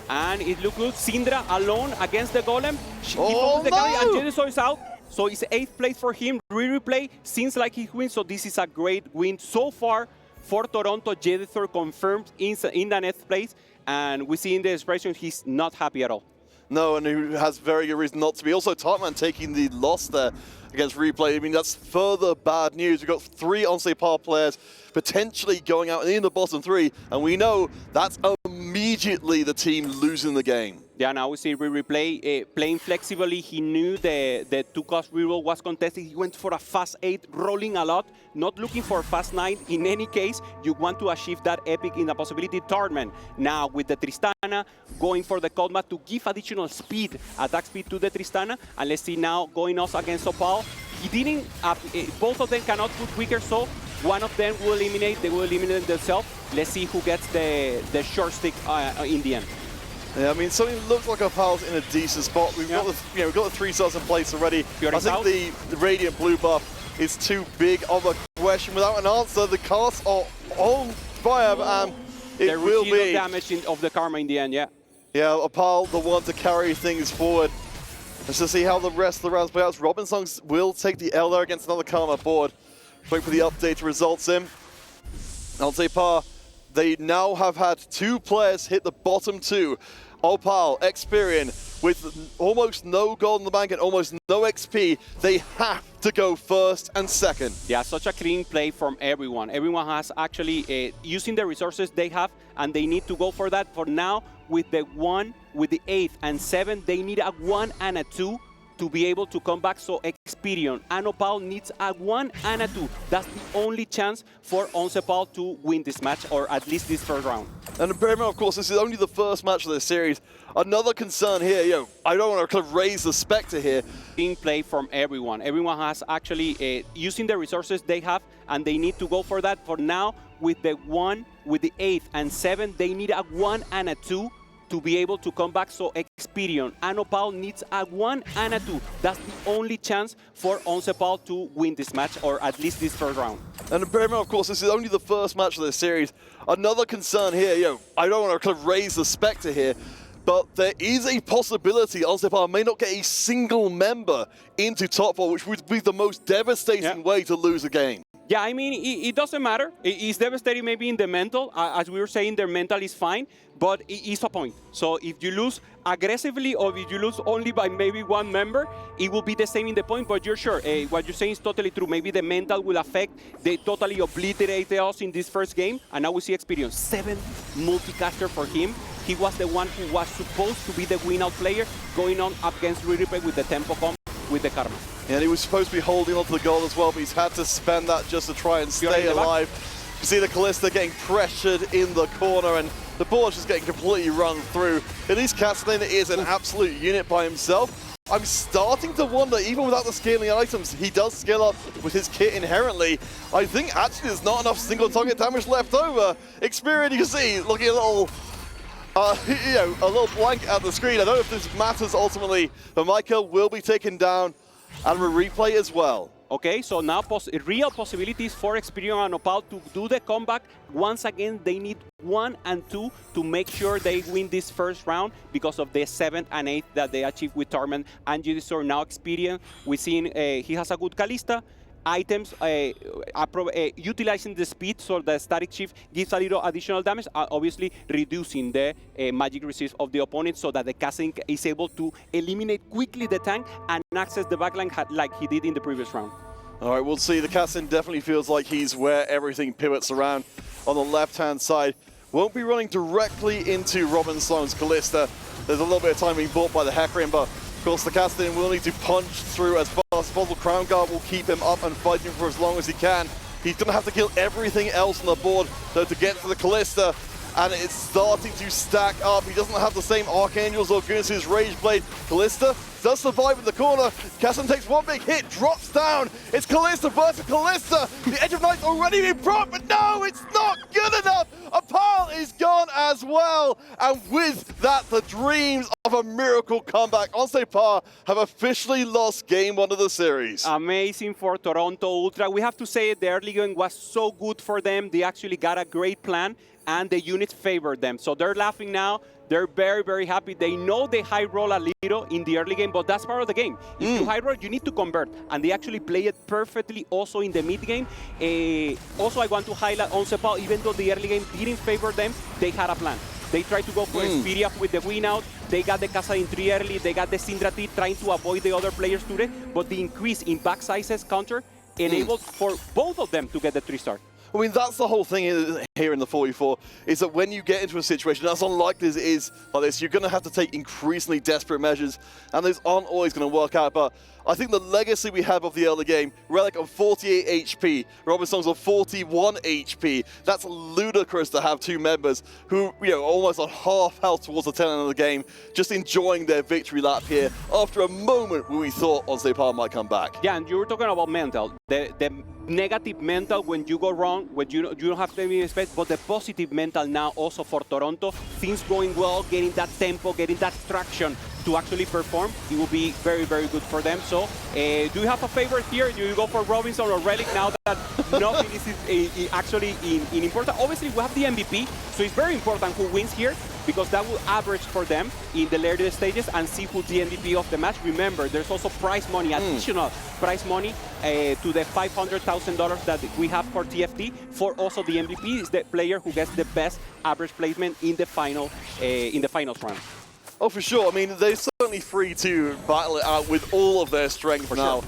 and it looks good. Syndra alone against the Golem. Oh, the no! carry, and Jedusor is out. So it's 8th place for him. Replay seems like he wins, so this is a great win so far for Toronto. Jedusor confirmed in the 9th place, and we see in the expression he's not happy at all. No, and who has very good reason not to be. Also, Topman taking the loss there against Replay. I mean, that's further bad news. We've got 3 Onsepar players potentially going out in the bottom 3, and we know that's immediately the team losing the game. Yeah, now we see Replay playing flexibly. He knew the 2-cost reroll was contested. He went for a fast 8, rolling a lot, not looking for fast 9. In any case, you want to achieve that epic in the possibility tournament. Now with the Tristana, going for the Coldmat to give additional speed, attack speed to the Tristana. And let's see now going off against Opal. He didn't, both of them cannot put quicker, so one of them will eliminate, they will eliminate themselves. Let's see who gets the short stick in the end. Yeah, I mean, something looks like Opal's in a decent spot. We've got the, we've got the 3 stars in place already. I think the Radiant Blue buff is too big of a question without an answer. The casts are on fire, and it will be damage of the Karma in the end. Yeah. Yeah, Opal, the one to carry things forward. Let's just see how the rest of the rounds play out. Robin Songs will take the L there against another Karma board. Wait for the update results in. Onsepar, they now have had 2 players hit the bottom 2. Opal, Experian, with almost no gold in the bank and almost no XP, they have to go first and second. Yeah, such a clean play from everyone. Everyone has actually using the resources they have, and they need to go for that. For now, with the 1, with the 8 and 7, they need a 1 and a 2 to be able to come back. So Experian and Opal needs a 1 and a 2. That's the only chance for Onsepar to win this match, or at least this first round. And bear in mind, of course, this is only the first match of the series. Another concern here, I don't want to kind of raise the specter here. Clean play from everyone. Everyone has actually using the resources they have, and they need to go for that. For now, with the 1, with the 8 and 7, they need a 1 and a 2 to be able to come back. So Experian and Opal needs a 1 and a 2. That's the only chance for Onsepar to win this match, or at least this first round. And bear in mind, of course, this is only the first match of the series. Another concern here, I don't want to kind of raise the specter here, but there is a possibility Onsepar may not get a single member into top 4, which would be the most devastating way to lose a game. Yeah, I mean, it doesn't matter. It's devastating maybe in the mental. As we were saying, their mental is fine, but it's a point. So if you lose aggressively, or if you lose only by maybe 1 member, it will be the same in the point, but you're sure. What you're saying is totally true. Maybe the mental will affect. They totally obliterated us in this first game, and now we see Experience. 7 multicaster for him. He was the one who was supposed to be the win-out player, going on up against Riripe with the tempo comp, with the Karma. And he was supposed to be holding on to the goal as well, but he's had to spend that just to try and stay alive. You see the Callista getting pressured in the corner, and the board's just getting completely run through. At least Castellan is an absolute unit by himself. I'm starting to wonder, even without the scaling items, he does scale up with his kit inherently. I think actually there's not enough single target damage left over. Experience, you can see, looking a little, you know, a little blank at the screen. I don't know if this matters ultimately, but Michael will be taken down and a replay as well. Okay, so now real possibilities for Experion and Opal to do the comeback. Once again, they need 1 and 2 to make sure they win this first round because of the 7th and 8th that they achieved with Torment and Judisor. Now Experion, we've seen he has a good Kalista. Items utilizing the speed, so the static shift gives a little additional damage, obviously reducing the magic resist of the opponent so that the casting is able to eliminate quickly the tank and access the backline like he did in the previous round. All right, we'll see. The Cassin definitely feels like he's where everything pivots around on the left-hand side. Won't be running directly into Robin Sloan's Kalista. There's a little bit of time being bought by the Hecarim, but of course, the Castin will need to punch through as fast as possible. Crown Guard will keep him up and fighting for as long as he can. He's going to have to kill everything else on the board, though, to get to the Kalista. And it's starting to stack up. He doesn't have the same Archangels or Goons as Rage Blade. Kalista does survive in the corner. Cassin takes one big hit, drops down. It's Kalista versus Kalista. The Edge of Night's already been brought, but no, it's not good enough. Opal is gone as well. And with that, the dreams of a miracle comeback on Sait have officially lost game 1 of the series. Amazing for Toronto Ultra. We have to say the early game was so good for them. They actually got a great plan, and the units favored them. So they're laughing now. They're very, very happy. They know they high roll a little in the early game, but that's part of the game. If you high roll, you need to convert, and they actually play it perfectly also in the mid game. Also, I want to highlight on Sepal, even though the early game didn't favor them, they had a plan. They tried to go for Xperia with the win out. They got the Casa in 3 early. They got the Syndra T trying to avoid the other players to it, but the increase in back sizes counter enabled for both of them to get the 3-star. I mean, that's the whole thing here in the 44, is that when you get into a situation as unlikely as it is like this, you're going to have to take increasingly desperate measures, and those aren't always going to work out. But I think the legacy we have of the early game, Relic on 48 HP, Robin Songs on 41 HP, that's ludicrous to have two members who, you know, almost on half health towards the tail end of the game, just enjoying their victory lap here after a moment where we thought Sait might come back. Yeah, and you were talking about mental. The negative mental when you go wrong, when you don't have any space, but the positive mental now also for Toronto. Things going well, getting that tempo, getting that traction to actually perform, it will be very, very good for them. So, do you have a favorite here? Do you go for Robinson or Relic now that nothing is actually in important? Obviously, we have the MVP, so it's very important who wins here, because that will average for them in the later stages and see who's the MVP of the match. Remember, there's also prize money, additional prize money to the $500,000 that we have for TFT. For also the MVP is the player who gets the best average placement in the finals round. Oh, for sure. I mean, they're certainly free to battle it out with all of their strength for now.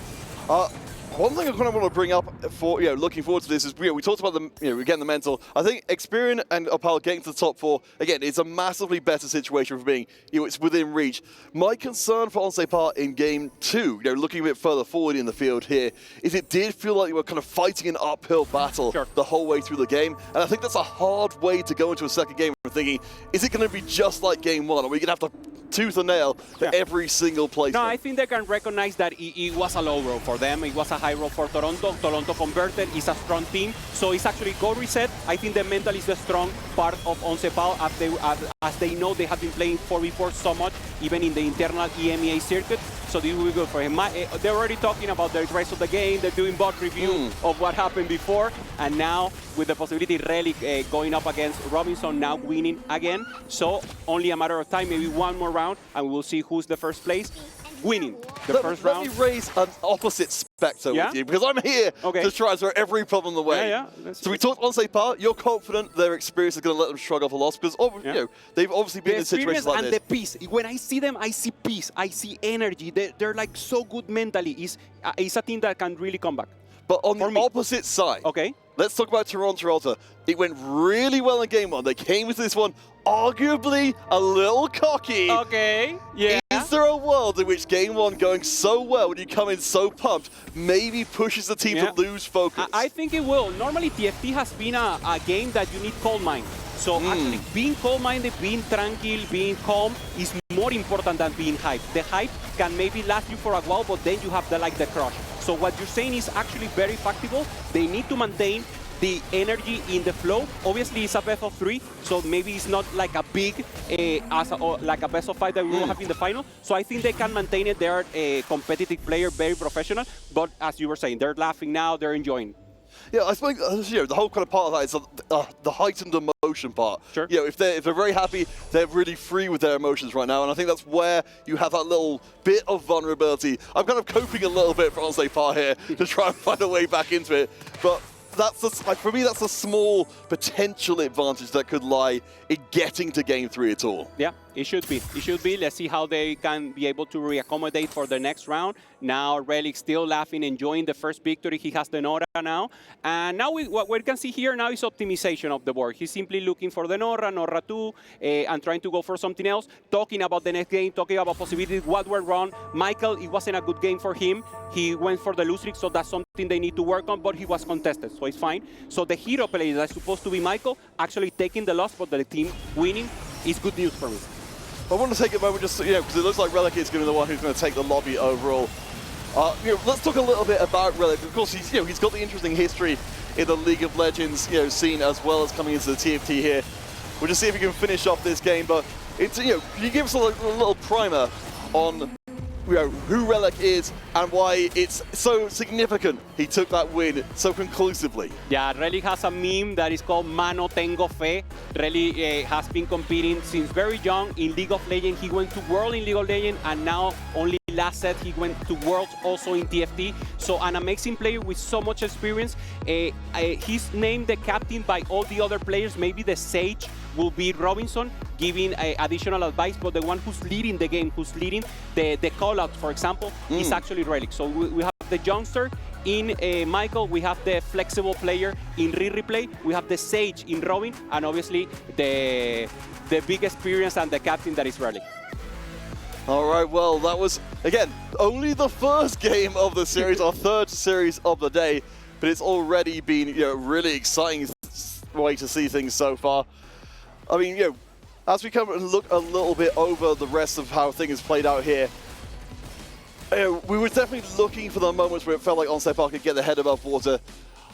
Sure. One thing I kind of want to bring up for, looking forward to this is, we talked about again, the mental. I think Experian and Opal getting to the top 4, again, it's a massively better situation for being, it's within reach. My concern for Sait in game 2, looking a bit further forward in the field here, is it did feel like we were kind of fighting an uphill battle the whole way through the game. And I think that's a hard way to go into a second game. I'm thinking, is it going to be just like game 1? Are we going to have to tooth and nail for every single place? No, I think they can recognize that it was a low roll for them. It was a high roll for Toronto. Toronto converted. It's a strong team. So it's actually go reset. I think the mental is the strong part of Sait as they know they have been playing 4v4 so much, even in the internal EMEA circuit. So this will be good for him. They're already talking about the rest of the game. They're doing bot review of what happened before. And now, with the possibility Relic going up against Robinson, now winning again. So only a matter of time, maybe one more round, and we will see who's the first place winning the first round. Let me raise an opposite spectre with you, because I'm here to try and throw every problem away. So we talked on Sait, you're confident their experience is going to let them shrug off a loss, because they've obviously been in situations like this. And the peace. When I see them, I see peace. I see energy. They're like so good mentally. It's a team that can really come back. But on the opposite side, let's talk about Toronto Ultra. It went really well in game 1. They came into this one arguably a little cocky. Is there a world in which game 1 going so well, when you come in so pumped, maybe pushes the team to lose focus? I think it will. Normally, TFT has been a game that you need cold mind. So actually being cold-minded, being tranquil, being calm is more important than being hype. The hype can maybe last you for a while, but then you have the crush. So what you're saying is actually very factible. They need to maintain the energy in the flow. Obviously, it's a best of 3, so maybe it's not like a big, like a best of 5 that we will have in the final. So I think they can maintain it. They're a competitive player, very professional. But as you were saying, they're laughing now, they're enjoying. Yeah, I suppose the whole kind of part of that is the heightened emotion part. Sure. If they're very happy, they're really free with their emotions right now, and I think that's where you have that little bit of vulnerability. I'm kind of coping a little bit for Sait here to try and find a way back into it, but for me, that's a small potential advantage that could lie in getting to Game 3 at all. Yeah, it should be. It should be. Let's see how they can be able to reaccommodate for the next round. Now, Relic still laughing, enjoying the first victory. He has the Nora now. And now what we can see here now is optimization of the board. He's simply looking for the Nora, Nora 2, and trying to go for something else, talking about the next game, talking about possibilities, what went wrong. Michael, it wasn't a good game for him. He went for the lose streak, so that's something they need to work on, but he was contested, so it's fine. So the hero player that's supposed to be Michael, actually taking the loss, but the team winning is good news for me. I want to take a moment just, because it looks like Relic is going to be the one who's going to take the lobby overall. Let's talk a little bit about Relic. Of course, he's got the interesting history in the League of Legends, scene, as well as coming into the TFT here. We'll just see if we can finish off this game, but it's, can you give us a little primer on who Relic is and why it's so significant he took that win so conclusively? Yeah, Relic has a meme that is called Mano Tengo Fe. Relic has been competing since very young in League of Legends. He went to World in League of Legends, and now only last set he went to Worlds also in TFT. So an amazing player with so much experience. He's named the captain by all the other players. Maybe the Sage will be Robinson, giving additional advice, but the one who's leading the game, who's leading the call-outs, for example, is actually Relic. So we have the youngster in Michael, we have the flexible player in Replay, we have the Sage in Robin, and obviously the big experience and the captain that is Relic. All right, well, that was, again, only the first game of the series, our third series of the day, but it's already been really exciting way to see things so far. I mean, as we come and look a little bit over the rest of how things played out here, we were definitely looking for the moments where it felt like Sait could get the head above water.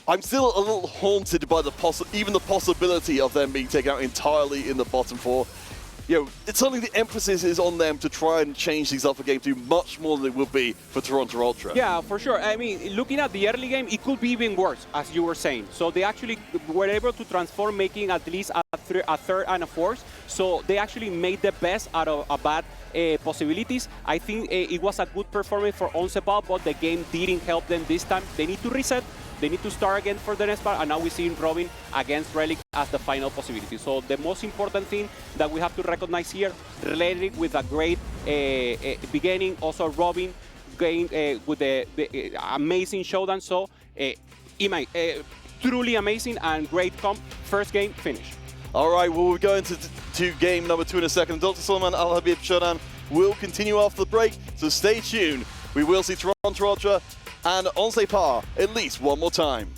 I'm still a little haunted by even the possibility of them being taken out entirely in the bottom 4. It's certainly the emphasis is on them to try and change things up for Game 2 much more than it would be for Toronto Ultra. Yeah, for sure. I mean, looking at the early game, it could be even worse, as you were saying. So they actually were able to transform, making at least a third and a fourth. So they actually made the best out of a bad possibilities. I think it was a good performance for Sait, but the game didn't help them this time. They need to reset. They need to start again for the next part, and now we're seeing Robin against Relic as the final possibility. So the most important thing that we have to recognize here, Relic with a great beginning, also Robin going with the amazing showdown. So truly amazing and great comp. First game finished. All right, well, we're going to game number 2 in a second. Dr. Suleiman Al Habib Showdown will continue after the break, so stay tuned. We will see Toronto Ultra and Sait at least one more time.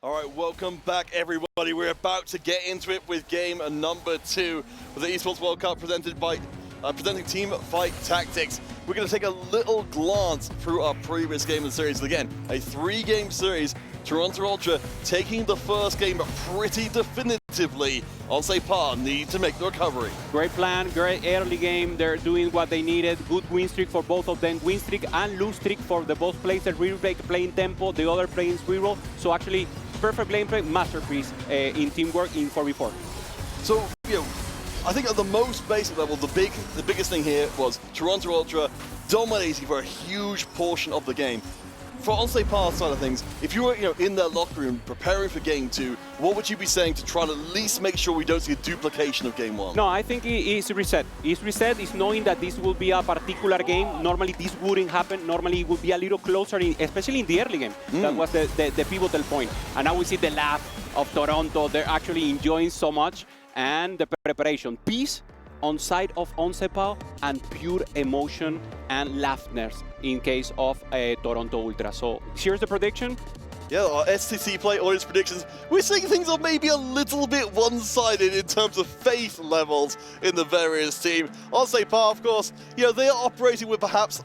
All right, welcome back, everybody. We're about to get into it with game number 2 of the Esports World Cup presented by Teamfight Tactics. We're going to take a little glance through our previous game of the series. Again, a 3-game series. Toronto Ultra taking the first game pretty definitively. On Sait need to make the recovery. Great plan, great early game. They're doing what they needed. Good win streak for both of them. Win streak and lose streak for the both players. The Riyadh playing tempo, the other playing reroll. So actually, perfect gameplay, masterpiece in teamwork in 4v4. So, I think at the most basic level, the biggest thing here was Toronto Ultra dominating for a huge portion of the game. For on Sait side of things, if you were in their locker room preparing for game 2, what would you be saying to try to at least make sure we don't see a duplication of game 1? No, I think it's reset. It's reset is knowing that this will be a particular game. Normally this wouldn't happen. Normally it would be a little closer, especially in the early game. That was the pivotal point. And now we see the laugh of Toronto. They're actually enjoying so much. And the preparation. Peace on side of Onsepa and pure emotion and laughter in case of Toronto Ultra. So here's the prediction. Yeah, our STC play audience predictions. We're seeing things are maybe a little bit one-sided in terms of faith levels in the various teams. On Sait, of course, they are operating with perhaps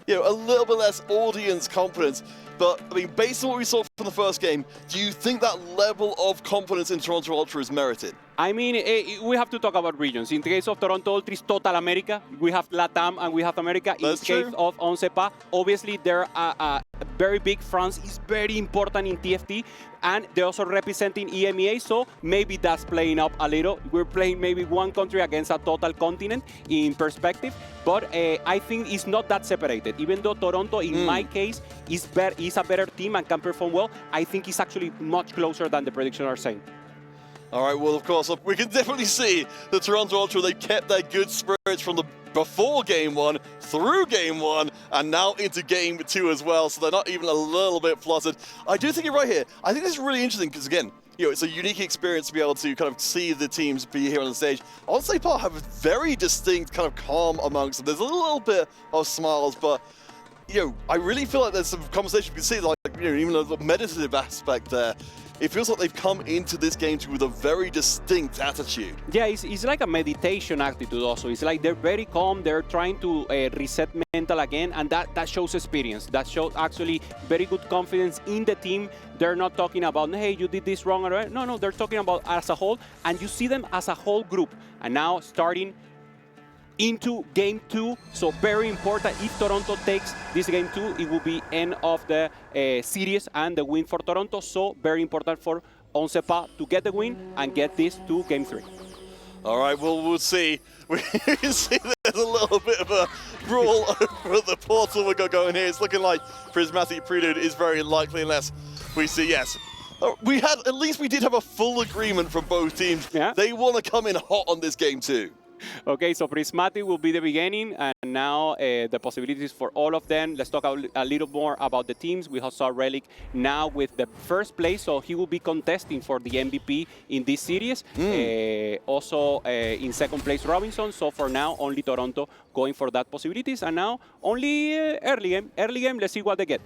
a little bit less audience confidence. But, I mean, based on what we saw from the first game, do you think that level of confidence in Toronto Ultra is merited? I mean, we have to talk about regions. In the case of Toronto Ultra, it's total America. We have LATAM and we have America. In the case of Onsepa, obviously, they're very big. France is very important in TFT. And they're also representing EMEA, so maybe that's playing up a little. We're playing maybe one country against a total continent in perspective. But I think it's not that separated. Even though Toronto, in my case, is a better team and can perform well, I think it's actually much closer than the predictions are saying. All right, well, of course, we can definitely see the Toronto Ultra, they kept their good spirits from the before game 1, through game 1, and now into game 2 as well, so they're not even a little bit flustered. I do think you're right here. I think this is really interesting because, again, it's a unique experience to be able to kind of see the teams be here on the stage. On Sait have a very distinct kind of calm amongst them. There's a little bit of smiles, but I really feel like there's some conversation. You can see, like, even a meditative aspect there. It feels like they've come into this game with a very distinct attitude. Yeah, it's like a meditation attitude also. It's like they're very calm. They're trying to reset mental again, and that shows experience. That shows actually very good confidence in the team. They're not talking about, hey, you did this wrong. Or no, they're talking about as a whole, and you see them as a whole group. And now starting into game 2, so very important. If Toronto takes this game 2, it will be end of the series and the win for Toronto. So very important for Onsepa to get the win and get this to game 3. All right, well, we'll see. We can see there's a little bit of a brawl over the portal we got going here. It's looking like Prismatic Prelude is very likely unless we see, yes. At least we did have a full agreement from both teams. Yeah. They want to come in hot on this game 2. Okay, so Prismatic will be the beginning, and now the possibilities for all of them. Let's talk a little more about the teams. We saw Relic now with the first place, so he will be contesting for the MVP in this series. Also in second place, Robinson. So for now, only Toronto going for that possibilities, and now only early game. Early game, let's see what they get.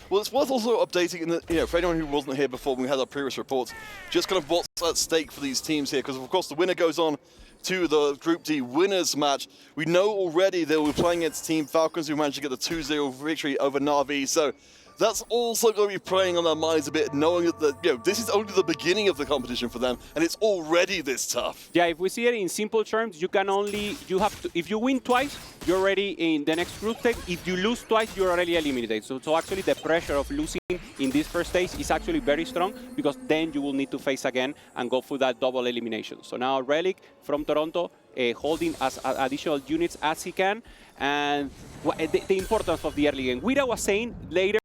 Well, it's worth also updating, for anyone who wasn't here before when we had our previous reports, just kind of what's at stake for these teams here, because of course the winner goes on to the Group D winners match. We know already they will be playing against Team Falcons, who managed to get the 2-0 victory over Na'Vi. So that's also going to be playing on their minds a bit, knowing that this is only the beginning of the competition for them, and it's already this tough. Yeah, if we see it in simple terms, if you win twice, you're already in the next group stage. If you lose twice, you're already eliminated. So actually the pressure of losing in this first stage is actually very strong, because then you will need to face again and go through that double elimination. So now Relic from Toronto holding as additional units as he can, and the importance of the early game. Wira was saying later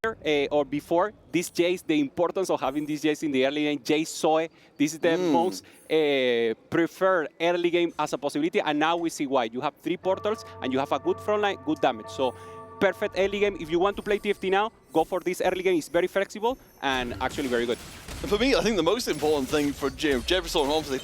or before this Jace, the importance of having this Jace in the early game. Jace saw it. This is the most preferred early game as a possibility, and now we see why. You have 3 portals and you have a good front line, good damage. So perfect early game. If you want to play TFT now, go for this early game. It's very flexible and actually very good. And for me, I think the most important thing for Jefferson and Sait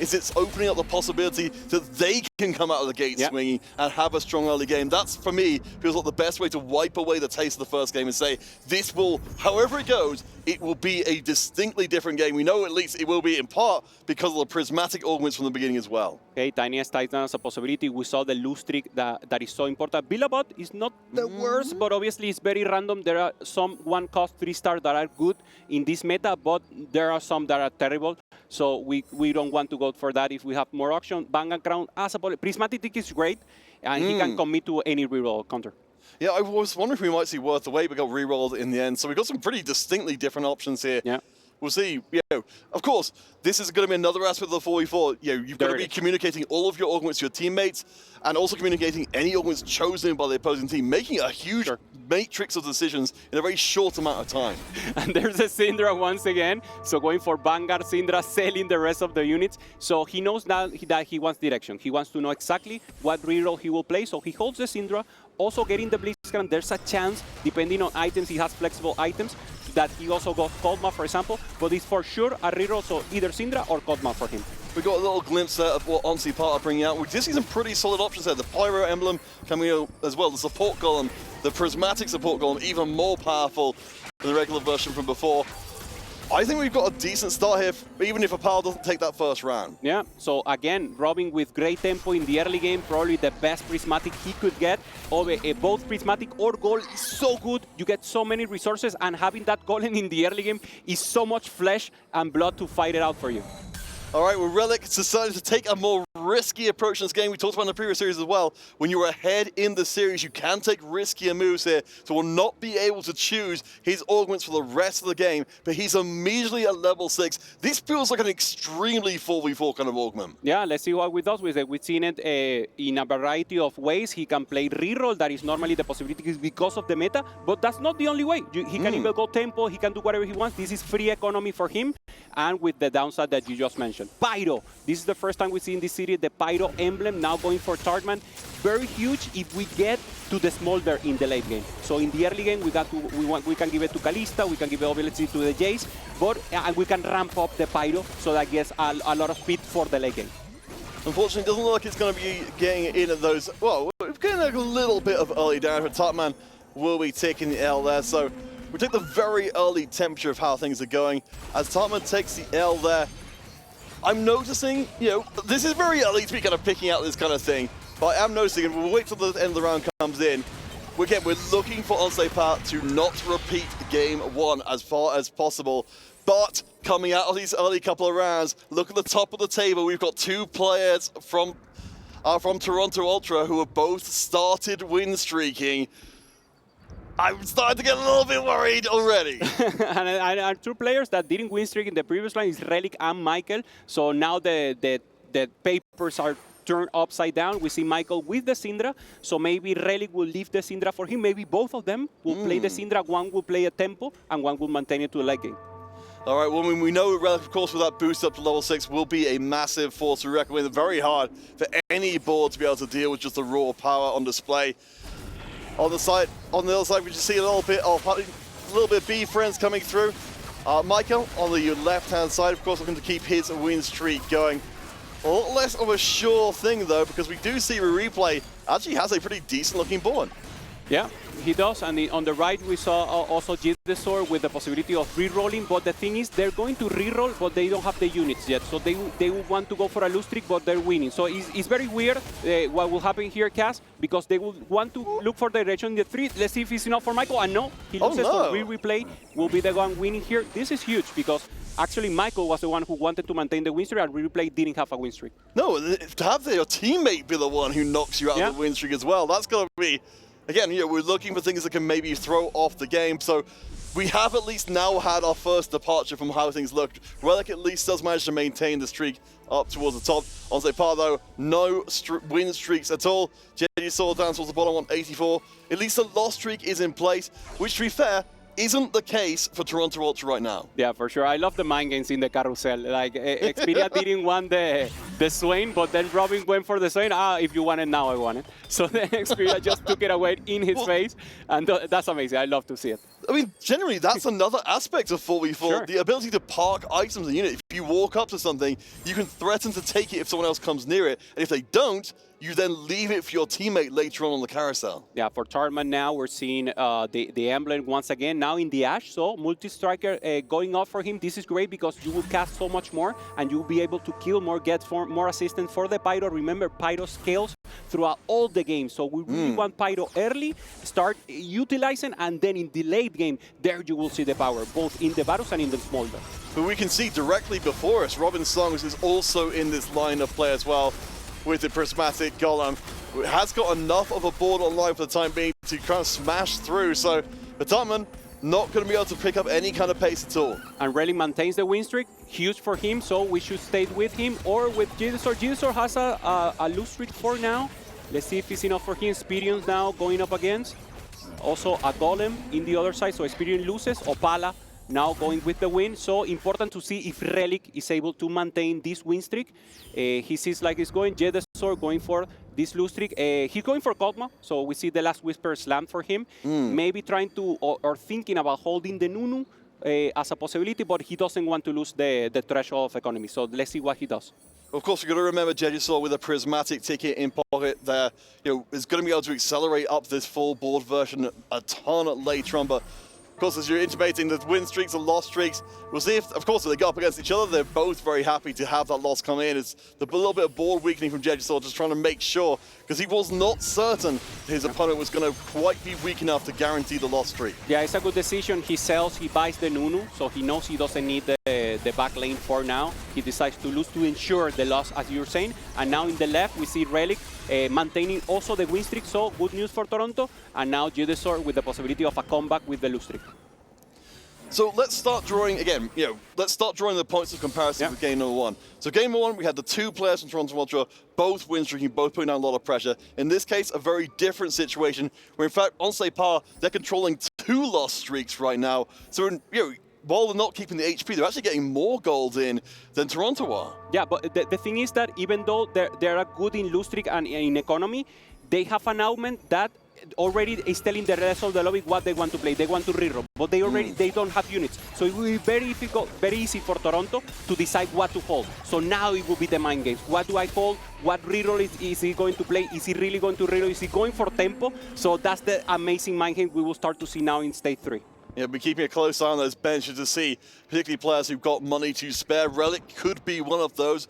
is it's opening up the possibility that they can come out of the gate swinging and have a strong early game. That's, for me, feels like the best way to wipe away the taste of the first game and say, this will, however it goes, it will be a distinctly different game. We know at least it will be in part because of the prismatic augments from the beginning as well. Okay, Tiniest Titan as a possibility. We saw the lose streak that is so important. Billabot is not the worst, but obviously it's very random. There are some 1-cost 3-star that are good in this meta, but there are some that are terrible. So we don't want to go for that if we have more option. Vanguard Crown as a prismatic tick is great, and he can commit to any reroll counter. Yeah, I was wondering if we might see Worth the Wait, but got rerolled in the end. So we've got some pretty distinctly different options here. Yeah. We'll see. Of course, this is going to be another aspect of the 4v4. You've got to be communicating all of your augments to your teammates, and also communicating any augments chosen by the opposing team, making a huge matrix of decisions in a very short amount of time. And there's a Syndra once again. So going for Vanguard, Syndra, selling the rest of the units. So he knows now that he wants direction. He wants to know exactly what reroll he will play. So he holds the Syndra. Also getting the Blitzcrank, there's a chance, depending on items, he has flexible items, that he also got Coldma, for example, but it's for sure a reroll, so either Syndra or Coldma for him. We got a little glimpse there of what Onsi Part are bringing out. We did see some pretty solid options there. The Pyro Emblem coming out as well, the Support Golem, the Prismatic Support Golem, even more powerful than the regular version from before. I think we've got a decent start here, even if Apal doesn't take that first round. Yeah, so again, Robin with great tempo in the early game, probably the best Prismatic he could get. Both Prismatic or Gold is so good, you get so many resources, and having that Golem in the early game is so much flesh and blood to fight it out for you. All right, well, Relic decided to take a more risky approach in this game. We talked about in the previous series as well. When you're ahead in the series, you can take riskier moves here. So we'll not be able to choose his augments for the rest of the game, but he's immediately at level 6. This feels like an extremely 4v4 kind of augment. Yeah, let's see what he does with it. We've seen it in a variety of ways. He can play reroll, that is normally the possibility because of the meta, but that's not the only way. He can even go tempo, he can do whatever he wants. This is free economy for him, and with the downside that you just mentioned. Pyro. This is the first time we see in this series the Pyro emblem now going for Tartman. Very huge if we get to the Smolder in the late game. So in the early game we can give it to Kalista, we can give it obviously to the Jace, but and we can ramp up the Pyro so that gets a lot of speed for the late game. Unfortunately, it doesn't look like it's going to be getting in at those. Well, we're getting a little bit of early damage, but Tartman will be taking the L there. So we take the very early temperature of how things are going as Tartman takes the L there. I'm noticing, this is very early to be kind of picking out this kind of thing, but I am noticing, and we'll wait till the end of the round comes in. Again, we're looking for Onsei to not repeat game 1 as far as possible. But coming out of these early couple of rounds, look at the top of the table. We've got 2 players from Toronto Ultra who have both started win streaking. I'm starting to get a little bit worried already. and 2 players that didn't win streak in the previous line is Relic and Michael. So now the papers are turned upside down. We see Michael with the Syndra. So maybe Relic will leave the Syndra for him. Maybe both of them will play the Syndra. One will play a tempo and one will maintain it to the late game. All right, well, we know Relic, of course, with that boost up to level 6 will be a massive force to reckon with. Very hard for any board to be able to deal with just the raw power on display. On the other side, we just see a little bit of B friends coming through. Michael on the left-hand side, of course, looking to keep his win streak going. A lot less of a sure thing, though, because we do see Replay actually has a pretty decent-looking board. Yeah, he does. And on the right, we saw also Sword with the possibility of re-rolling. But the thing is, they're going to re-roll, but they don't have the units yet. So they will want to go for a lose streak, but they're winning. So it's very weird what will happen here, Cass, because they will want to look for direction in the 3. Let's see if it's enough for Michael. And no, he loses. So Replay will be the one winning here. This is huge because actually Michael was the one who wanted to maintain the win streak, and Replay didn't have a win streak. No, to have your teammate be the one who knocks you out of the win streak as well, that's going to be... Again, we're looking for things that can maybe throw off the game, so we have at least now had our first departure from how things looked. Relic at least does manage to maintain the streak up towards the top. On Sait, though, no win streaks at all. JD Saw down towards the bottom on 84. At least a loss streak is in place, which, to be fair, isn't the case for Toronto Ultra right now. Yeah, for sure. I love the mind games in the carousel. Like, Xperia didn't want the Swain, but then Robin went for the Swain. If you want it now, I want it. So then Xperia just took it away in his face, and that's amazing. I love to see it. I mean, generally, that's another aspect of 4v4. Sure. The ability to park items in the unit. If you walk up to something, you can threaten to take it if someone else comes near it. And if they don't, you then leave it for your teammate later on the carousel. Yeah, for Tarman now, we're seeing the emblem once again, now in the Ash. So multi-striker going off for him. This is great because you will cast so much more and you'll be able to kill more, get more assistance for the Pyro. Remember, Pyro scales throughout all the game. So we really want Pyro early, start utilizing, and then in the late game, there you will see the power, both in the Varus and in the Smolder. But we can see directly before us, Robin Songs is also in this line of play as well, with the Prismatic Golem, who has got enough of a board online for the time being to kind of smash through. So Totem not going to be able to pick up any kind of pace at all. And Relic maintains the win streak, huge for him, so we should stay with him or with Gidesaur. Gidesaur has a lose streak for now. Let's see if it's enough for him. Experience now going up against. Also a Golem in the other side, so Experience loses. Opala now going with the win. So important to see if Relic is able to maintain this win streak. He sees like he's going. Gidesaur going for this lose streak. He's going for Kog'Maw, so we see the last Whisper slam for him. Maybe trying to, or thinking about holding the Nunu as a possibility, but he doesn't want to lose the threshold of economy. So let's see what he does. Of course, we've got to remember Gidesaur with a Prismatic ticket in pocket there, is going to be able to accelerate up this full board version a ton later on. But of course, as you're intimating, the win streaks and loss streaks, we'll see if, of course, if they go up against each other, they're both very happy to have that loss come in. It's a little bit of board weakening from Gidesaur, just trying to make sure, because he was not certain his opponent was going to quite be weak enough to guarantee the loss streak. Yeah, it's a good decision. He sells, he buys the Nunu, so he knows he doesn't need the back lane for now. He decides to lose to ensure the loss, as you're saying. And now in the left, we see Relic maintaining also the win streak, so good news for Toronto. And now Gidesaur with the possibility of a comeback with the lose streak. So let's start drawing, again, let's start drawing the points of comparison with game number one. So game number one, we had the two players from Toronto Ultra, both win streaking, both putting down a lot of pressure. In this case, a very different situation, where in fact, on Sait, they're controlling two loss streaks right now. So, while they're not keeping the HP, they're actually getting more gold in than Toronto are. Yeah, but the thing is that even though they're good in lose streak and in economy, they have an augment that already is telling the rest of the lobby what they want to play. They want to reroll, but they don't have units. So it will be very difficult, very easy for Toronto to decide what to hold. So now it will be the mind games. What do I hold? What reroll is he going to play? Is he really going to reroll? Is he going for tempo? So that's the amazing mind game we will start to see now in stage 3. Yeah, we're keeping a close eye on those benches to see, particularly players who've got money to spare. Relic could be one of those.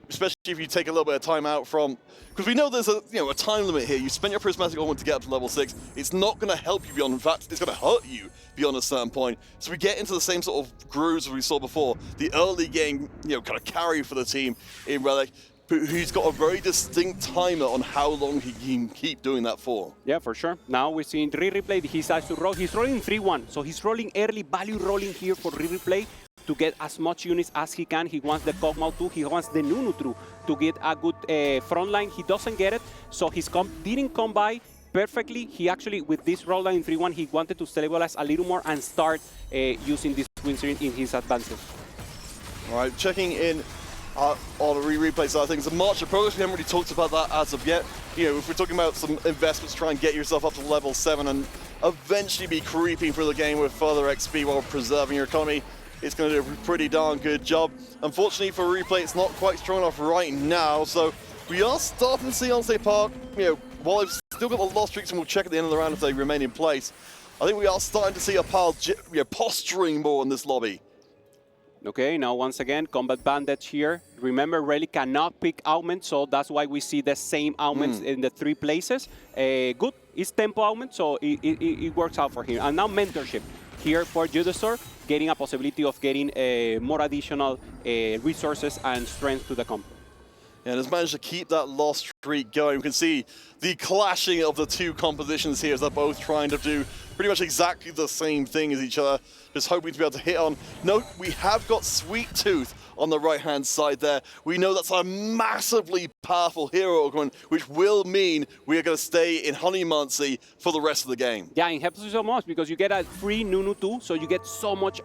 Especially if you take a little bit of time out from, because we know there's a time limit here. You spend your Prismatic Ornament to get up to level 6. It's not going to help you beyond. In fact, it's going to hurt you beyond a certain point. So we get into the same sort of grooves as we saw before. The early game, kind of carry for the team in Relic. Who's got a very distinct timer on how long he can keep doing that for. Yeah, for sure. Now we're seeing replay. He starts to roll. He's rolling 3-1, so he's rolling early, value rolling here for replay to get as much units as he can. He wants the Kog'Maw too. He wants the Nunu through to get a good front line. He doesn't get it, so his comp didn't come by perfectly. He actually, with this roll line 3-1, he wanted to stabilize a little more and start using this win streak in his advantage. All right, checking in on the replay side of things. The March of Progress, we haven't really talked about that as of yet. If we're talking about some investments, try and get yourself up to level 7 and eventually be creeping through the game with further XP while preserving your economy, it's going to do a pretty darn good job. Unfortunately for replay, it's not quite strong enough right now, so we are starting to see on Sait, while they've still got the loss streaks, and we'll check at the end of the round if they remain in place. I think we are starting to see a pile posturing more in this lobby. Okay, now once again, Combat Bandage here. Remember, Relic cannot pick augment, so that's why we see the same augments in the 3 places. Good, it's tempo augment, so it works out for him. And now Mentorship here for Gidesaur, getting a possibility of getting more additional resources and strength to the comp. And has managed to keep that loss streak going. We can see the clashing of the two compositions here as they're both trying to do pretty much exactly the same thing as each other, just hoping to be able to hit on. Note, we have got Sweet Tooth on the right-hand side there. We know that's a massively powerful hero, which will mean we are going to stay in Honeymonthy for the rest of the game. Yeah, it helps you so much because you get a free Nunu 2, so you get so much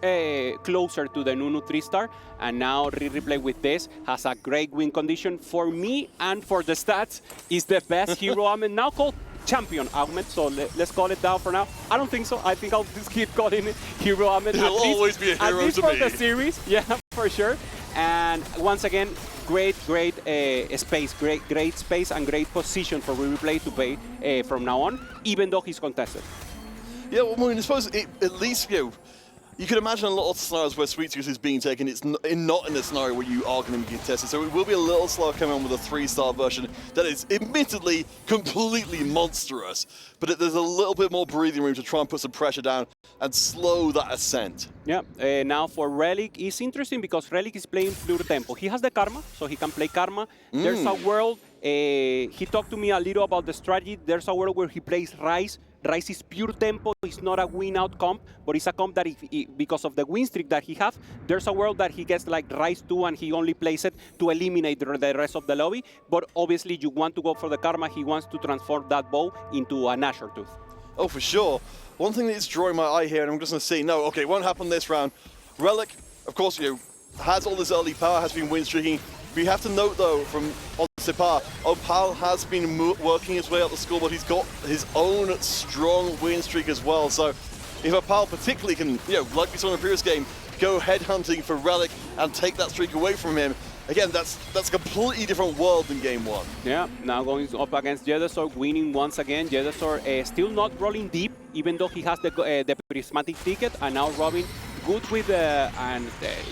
closer to the Nunu 3-star. And now replay with this has a great win condition for me and for the stats. Is the best hero augment now called champion Ahmed, so let's call it down for now. I don't think so. I think I'll just keep calling it Hero Ahmed. He'll always be a hero at least to for me. the series, yeah, for sure. And once again, great space, great space and great position for replay to play from now on, even though he's contested. Yeah, well, I mean, I suppose at least, you can imagine a lot of scenarios where Sweet Tooth is being taken. It's not in a scenario where you are going to be contested. So it will be a little slower coming on with a 3-star version that is admittedly completely monstrous. But there's a little bit more breathing room to try and put some pressure down and slow that ascent. Yeah, now for Relic, it's interesting because Relic is playing Fleur Tempo. He has the Karma, so he can play Karma. There's a world, he talked to me a little about the strategy. There's a world where he plays Rise. Rise is pure tempo. It's not a win-out comp, but it's a comp that because of the win streak that he has, there's a world that he gets like Rise 2 and he only plays it to eliminate the rest of the lobby. But obviously you want to go for the Karma. He wants to transform that bow into a Nashor Tooth. Oh, for sure. One thing that is drawing my eye here, and I'm just going to say, no, okay, it won't happen this round. Relic, of course, has all this early power, has been win streaking. We have to note, though, from Separ, Opal has been working his way up the scoreboard. He's got his own strong win streak as well. So if Opal particularly can, like we saw in the previous game, go headhunting for Relic and take that streak away from him, again, that's a completely different world than game one. Yeah, now going up against Jedesor, winning once again. Jedesor still not rolling deep, even though he has the prismatic ticket, and now Robin good with and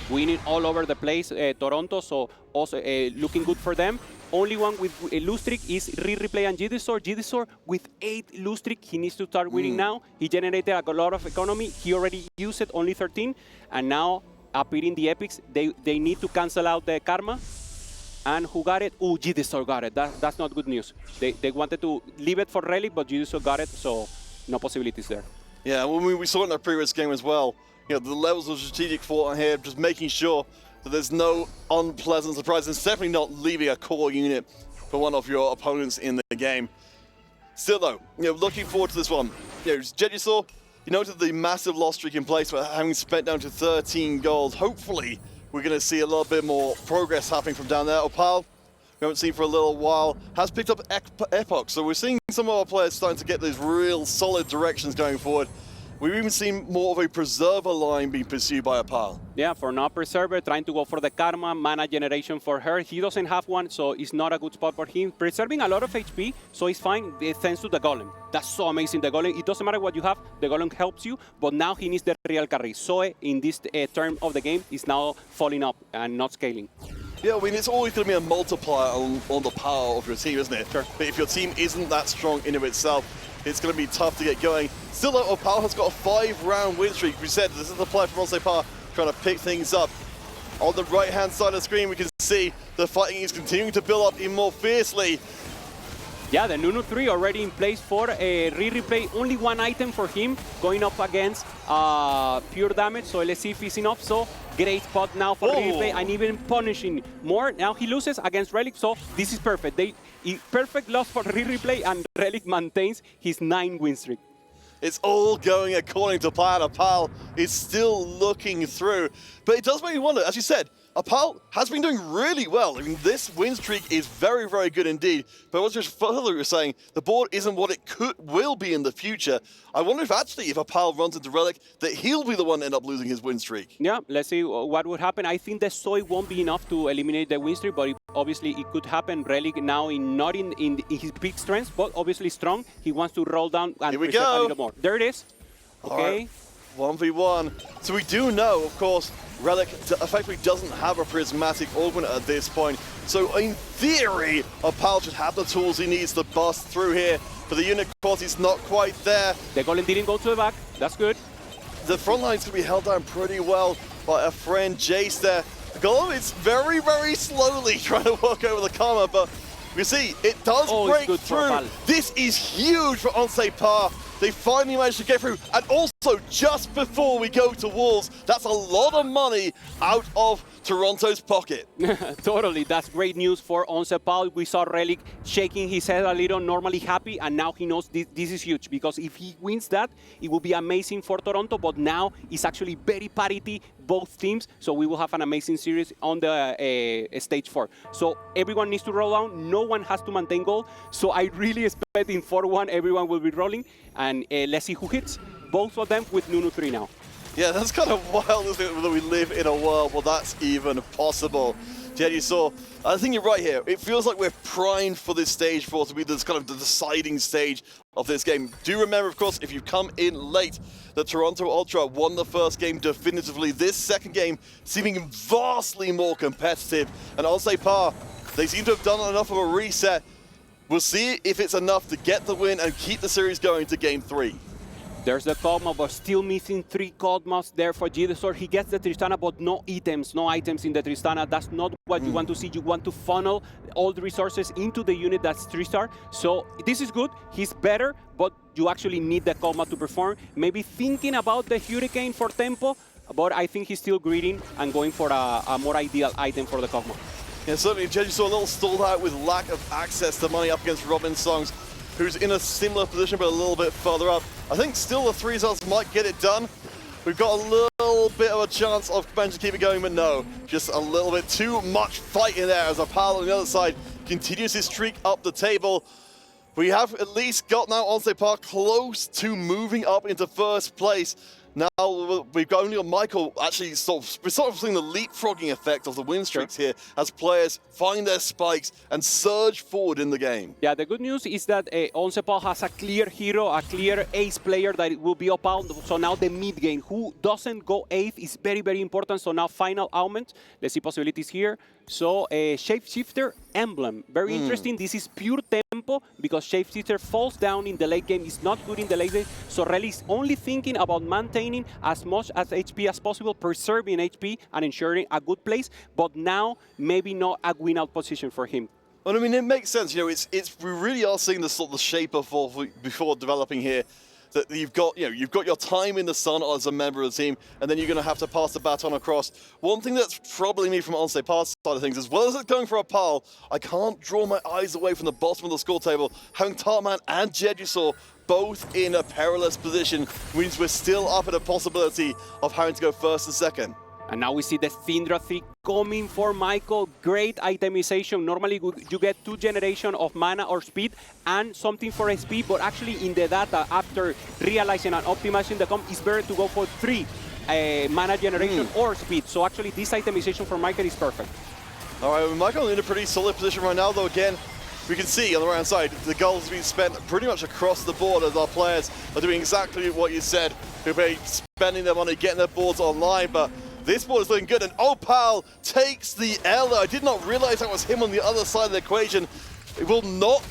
winning all over the place, Toronto, so also looking good for them. Only one with a lose streak is Replay and Jedesor. Jedesor with 8 lose streak, he needs to start winning now. He generated a lot of economy. He already used it, only 13, and now appearing the epics, they need to cancel out the Karma. And who got it? Oh, Jedesor got it. That's not good news. They wanted to leave it for Relic, but Jedesor got it, so no possibilities there. Yeah, well, we saw it in the previous game as well. The levels of strategic thought here, just making sure that there's no unpleasant surprises. It's definitely not leaving a core unit for one of your opponents in the game. Still though, looking forward to this one. Jedesor, you noted the massive loss streak in place, but having spent down to 13 goals, hopefully we're going to see a little bit more progress happening from down there. Opal, we haven't seen for a little while, has picked up Epoch, so we're seeing some of our players starting to get those real solid directions going forward. We've even seen more of a Preserver line being pursued by Opal. Yeah, for now Preserver, trying to go for the Karma, mana generation for her. He doesn't have one, so it's not a good spot for him. Preserving a lot of HP, so it's fine thanks to the Golem. That's so amazing, the Golem. It doesn't matter what you have, the Golem helps you, but now he needs the real carry. Zoe, in this term of the game, is now falling up and not scaling. Yeah, I mean, it's always going to be a multiplier on the power of your team, isn't it? Sure. But if your team isn't that strong in of itself, it's going to be tough to get going. Still, though, Opal has got a 5-round win streak. We said this is the player from Separ trying to pick things up. On the right-hand side of the screen, we can see the fighting is continuing to build up even more fiercely. Yeah, the Nunu 3 already in place for a Replay. Only one item for him going up against pure damage. So let's see if he's enough. So great spot now for Replay and even punishing more. Now he loses against Relic, so this is perfect. Perfect loss for Replay, and Relic maintains his 9 win streak. It's all going according to plan. Opal is still looking through. But it does make me wonder, as you said, Opal has been doing really well. I mean, this win streak is very, very good indeed. But what just further was saying, the board isn't what it will be in the future. I wonder if actually, if Opal runs into Relic, that he'll be the one to end up losing his win streak. Yeah, let's see what would happen. I think the Soy won't be enough to eliminate the win streak, but obviously it could happen. Relic now not in his big strengths, but obviously strong. He wants to roll down and preserve a little more. There it is. Okay. Right. 1v1. So we do know, of course, Relic effectively doesn't have a prismatic augment at this point. So in theory, Opal should have the tools he needs to bust through here. But the unit quality is not quite there. The Golem didn't go to the back. That's good. The front line's going to be held down pretty well by a friend Jace there. The Golem is very, very slowly trying to work over the Karma, but you see, it does break through. This is huge for Separ. They finally managed to get through. And also, also, just before we go to Wolves, that's a lot of money out of Toronto's pocket. Totally, that's great news for Oncepal. We saw Relic shaking his head a little, normally happy, and now he knows this is huge, because if he wins that, it will be amazing for Toronto, but now it's actually very parity, both teams, so we will have an amazing series on the stage 4. So everyone needs to roll down, no one has to maintain goal, so I really expect in 4-1 everyone will be rolling, and let's see who hits. Both of them with Nunu 3 now. Yeah, that's kind of wild, isn't it, that we live in a world where that's even possible. Jed, you saw, I think you're right here. It feels like we're primed for this stage 4 to be this kind of the deciding stage of this game. Do remember, of course, if you come in late, that Toronto Ultra won the first game definitively. This second game seeming vastly more competitive. And I'll say Par, they seem to have done enough of a reset. We'll see if it's enough to get the win and keep the series going to game 3. There's the Cosmo, but still missing 3 Cosmos there for Gidesor. He gets the Tristana, but no items in the Tristana. That's not what you want to see. You want to funnel all the resources into the unit that's 3-star. So this is good. He's better, but you actually need the Cosmo to perform. Maybe thinking about the Hurricane for tempo, but I think he's still greeting and going for a more ideal item for the Cosmo. Yeah, certainly, Jeju saw a little stalled out with lack of access to money up against Robin Songs, who's in a similar position but a little bit further up. I think still the 3-stars might get it done. We've got a little bit of a chance of managing to keep it going, but no. Just a little bit too much fight in there as Apal on the other side continues his streak up the table. We have at least got now Oncepal close to moving up into first place. Now we've got only on Michael actually we're sort of seeing the leapfrogging effect of the win streaks here as players find their spikes and surge forward in the game. Yeah, the good news is that Oncepal has a clear hero, a clear ace player that will be Opal. So now the mid game, who doesn't go 8th is very, very important. So now final augment. Let's see possibilities here. So Shapeshifter Emblem, very interesting. This is pure tempo because Shapeshifter falls down in the late game. It's not good in the late game. So Rel is only thinking about maintaining as much as HP as possible, preserving HP and ensuring a good place. But now maybe not a win-out position for him. Well, I mean, it makes sense. You know, we really are seeing the sort of the shape of before developing here. That you've got your time in the sun as a member of the team, and then you're going to have to pass the baton across. One thing that's troubling me from Oncepal's side of things, as well as it's going for a Pal, I can't draw my eyes away from the bottom of the score table. Having Tartman and Jejusaur both in a perilous position means we're still up at a possibility of having to go first and second. And now we see the Syndra 3 coming for Michael. Great itemization. Normally you get 2 generation of mana or speed and something for SP, but actually in the data, after realizing and optimizing the comp, it's better to go for 3 mana generation or speed. So actually this itemization for Michael is perfect. All right, Michael in a pretty solid position right now, though. Again, we can see on the right-hand side, the goals being spent pretty much across the board as our players are doing exactly what you said. They're spending their money, getting their boards online, but this board is looking good, and Opal takes the L. I did not realize that was him on the other side of the equation. It will not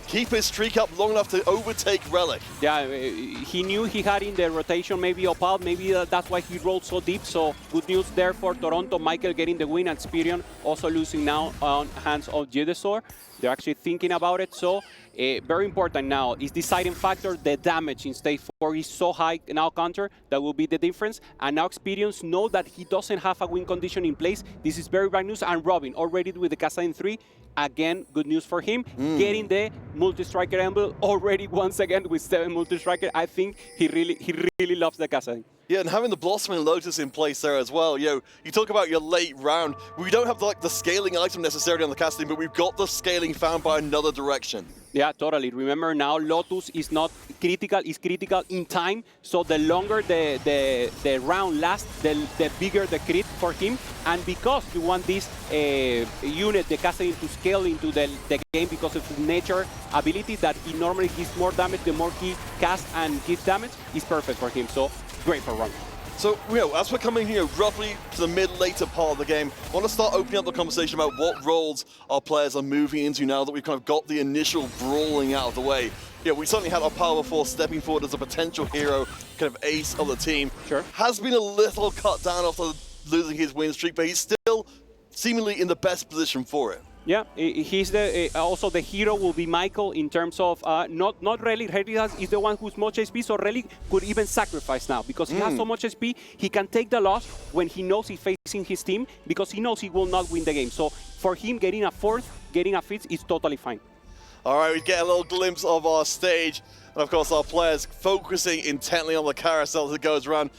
keep his streak up long enough to overtake Relic. Yeah, he knew he had in the rotation maybe Opal, maybe that's why he rolled so deep. So good news there for Toronto. Michael getting the win and Spirion also losing now on hands of Gidesor. They're actually thinking about it. So very important now is deciding factor. The damage in stage 4 is so high now counter. That will be the difference. And now Experience know that he doesn't have a win condition in place. This is very bad news. And Robin already with the Casa in 3. Again, good news for him. Getting the multi-striker emblem already once again with 7 multi-striker. I think he really loves the Casa. Yeah, and having the Blossoming Lotus in place there as well. You talk about your late round. We don't have the scaling item necessarily on the casting, but we've got the scaling found by another direction. Yeah, totally. Remember now, Lotus is not critical, it's critical in time. So the longer the round lasts, the bigger the crit for him. And because you want this unit, the casting, to scale into the game because of his nature ability that he normally gives more damage, the more he casts and gives damage, is perfect for him. So great for Run. So, as we're coming here roughly to the mid-later part of the game, I want to start opening up the conversation about what roles our players are moving into now that we've kind of got the initial brawling out of the way. We certainly had our power force stepping forward as a potential hero, kind of ace of the team. Sure. Has been a little cut down after losing his win streak, but he's still seemingly in the best position for it. Yeah, he's the also the hero will be Michael in terms of not Relic. Relic is the one who's much HP, so Relic could even sacrifice now because he has so much HP. He can take the loss when he knows he's facing his team because he knows he will not win the game. So for him, getting a fourth, getting a fifth is totally fine. All right, we get a little glimpse of our stage, and of course our players focusing intently on the carousel as it goes around.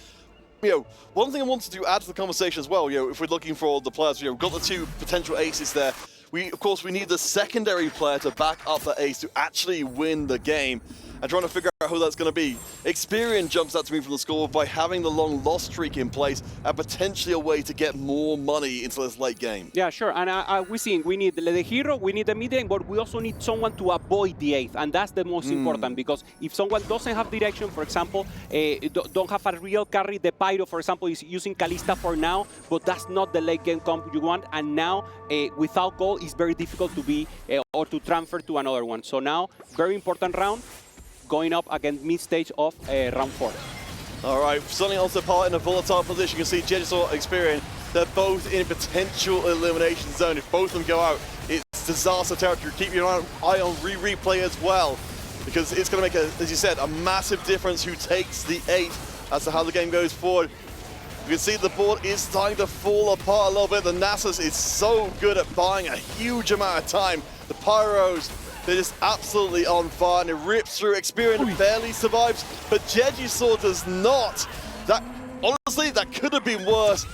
You know, one thing I wanted to add to the conversation as well, you know, if we're looking for the players, you know, we've got the two potential aces there. Of course, we need the secondary player to back up the ace to actually win the game. And trying to figure out who that's going to be. Experian jumps out to me from the score by having the long loss streak in place and potentially a way to get more money into this late game. Yeah, sure. And we're seeing we need the hero, we need the mid lane, but we also need someone to avoid the eighth. And that's the most important because if someone doesn't have direction, for example, don't have a real carry, the Pyro, for example, is using Kalista for now, but that's not the late game comp you want. And now, without goal, it's very difficult to be or to transfer to another one. So now, very important round. Going up against mid-stage of round 4. All right, suddenly also part in a volatile position. You can see Jedisor Experian, they're both in potential elimination zone. If both of them go out, it's disaster territory. Keep your eye on replay as well, because it's going to make, as you said, a massive difference who takes the 8 as to how the game goes forward. You can see the board is starting to fall apart a little bit. The Nasus is so good at buying a huge amount of time. The Pyros, they're just absolutely on fire, and it rips through. Experian barely survives, but Jedisor does not. That, honestly, that could have been worse.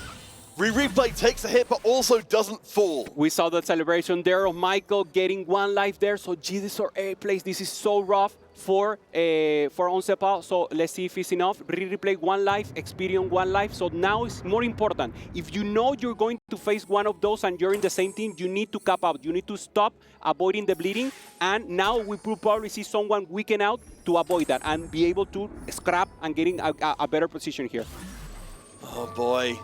Replay takes a hit, but also doesn't fall. We saw the celebration there of Michael getting 1 life there, so Jedisor A plays. This is so rough for Oncepa, so let's see if it's enough. Replay 1 life, Experian 1 life, so now it's more important. If you know you're going to face one of those and you're in the same team, you need to cap out. You need to stop avoiding the bleeding, and now we will probably see someone weaken out to avoid that and be able to scrap and getting a better position here. Oh boy.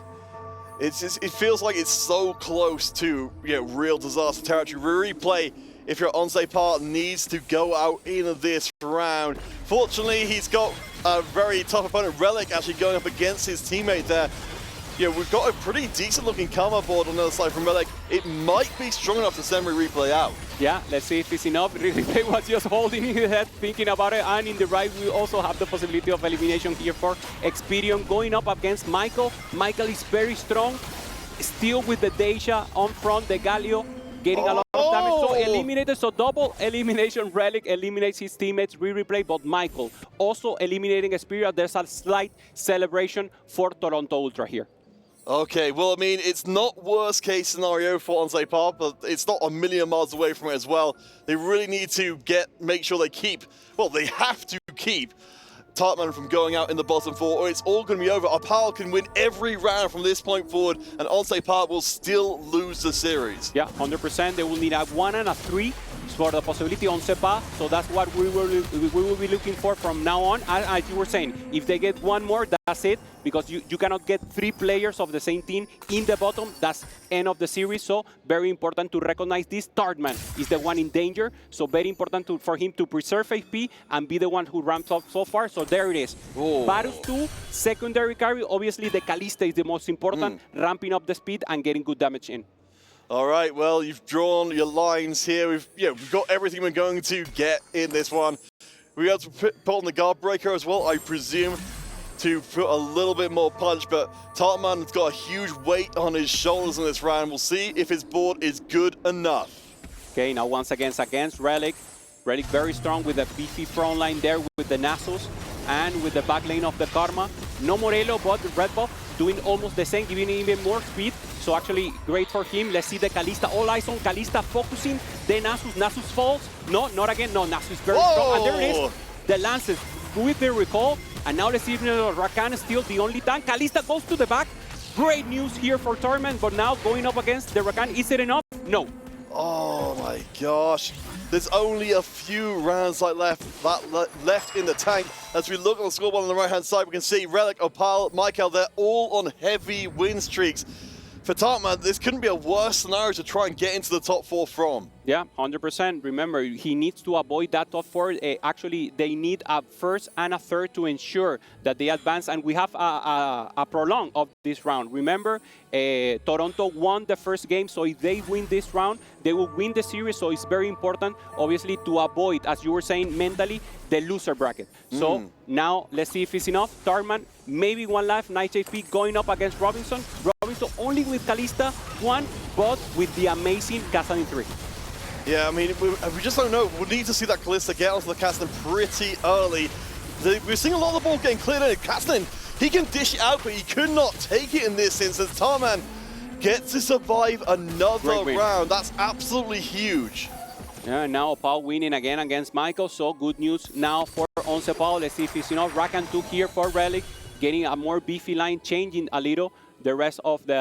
It's just, it feels like it's so close to, you know, real disaster territory. Replay, if you're on part, needs to go out in this round. Fortunately, he's got a very tough opponent, Relic, actually going up against his teammate there. You know, we've got a pretty decent looking karma board on the other side from Relic. It might be strong enough to send Replay out. Yeah, let's see if it's enough. Replay was just holding his head, thinking about it. And in the right, we also have the possibility of elimination here for Experian going up against Michael. Michael is very strong, still with the Deja on front, the Galio getting a lot of damage. So eliminated, so double elimination. Relic eliminates his teammates, Replay, but Michael also eliminating Experian. There's a slight celebration for Toronto Ultra here. Okay, well, I mean, it's not worst case scenario for Onsei Park, but it's not a million miles away from it as well. They really need to make sure they keep, well, they have to keep Tartman from going out in the bottom 4, or it's all going to be over. Apal can win every round from this point forward, and Onsei Park will still lose the series. Yeah, 100%. They will need a 1 and a 3 for the possibility on Sepa. So that's what we will be looking for from now on. As you were saying, if they get 1 more, that's it. Because you cannot get 3 players of the same team in the bottom. That's end of the series. So very important to recognize this. Tartman is the one in danger. So very important for him to preserve HP and be the one who ramps up so far. So there it is. Varus 2, secondary carry. Obviously, the Kalista is the most important. Ramping up the speed and getting good damage in. All right, well, you've drawn your lines here. We've got everything we're going to get in this one. We have to put on the guard breaker as well, I presume, to put a little bit more punch, but Tartman's got a huge weight on his shoulders in this round. We'll see if his board is good enough. Okay, now once against Relic. Relic very strong with the beefy front line there with the Nasus and with the back lane of the Karma. No Morello, but Red Buff doing almost the same, giving even more speed. So actually great for him. Let's see the Kalista. All eyes on Kalista focusing. The Nasus. Nasus falls. No, not again. No, Nasus very strong. And there it is. The Lances with the recall. And now let's see if Rakan is still the only tank. Kalista goes to the back. Great news here for Torment, but now going up against the Rakan. Is it enough? No. Oh my gosh. There's only a few rounds left in the tank. As we look on the scoreboard on the right-hand side, we can see Relic, Opal, Michael, they're all on heavy win streaks. for Tartman, this couldn't be a worse scenario to try and get into the top 4 from. Yeah, 100%. Remember, he needs to avoid that top 4. Actually, they need a first and a third to ensure that they advance. And we have a prolong of this round. Remember, Toronto won the first game, so if they win this round, they will win the series. So it's very important, obviously, to avoid, as you were saying, mentally, the loser bracket. So now, let's see if it's enough. Tarman, maybe one life, 9 HP, going up against Robinson. Robinson only with Kalista 1, but with the amazing Kazanin 3. Yeah, I mean, we just don't know. We'll need to see that Kalista get onto the Kazanin pretty early. We're seeing a lot of the ball getting cleared in. Kazanin, he can dish it out, but he could not take it in this instance. Tarman gets to survive another round. That's absolutely huge. Yeah, now Opal winning again against Michael, so good news now for Oncepal. Let's see if it's enough. Rack and 2 here for Relic, getting a more beefy line, changing a little the rest of the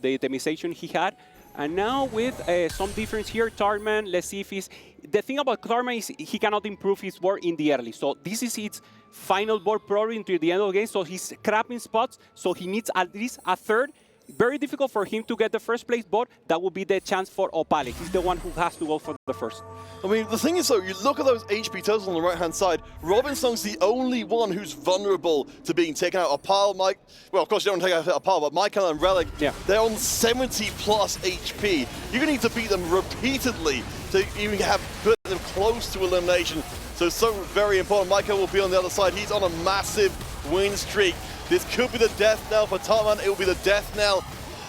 itemization he had. And now with some difference here, Tarman, let's see if he's... The thing about Tarman is he cannot improve his board in the early. So this is his final board probably until the end of the game. So he's crapping spots, so he needs at least a third. Very difficult for him to get the first place board. That will be the chance for Opale. He's the one who has to go for the first. I mean, the thing is, though, you look at those HP totals on the right-hand side, Robinson's the only one who's vulnerable to being taken out. Opal, Mike, well, of course, you don't take out Opal, but Michael and Relic, they're on 70+ HP. You're going to need to beat them repeatedly to even put them close to elimination. So very important. Michael will be on the other side. He's on a massive win streak. This could be the death knell for Tartman. It will be the death knell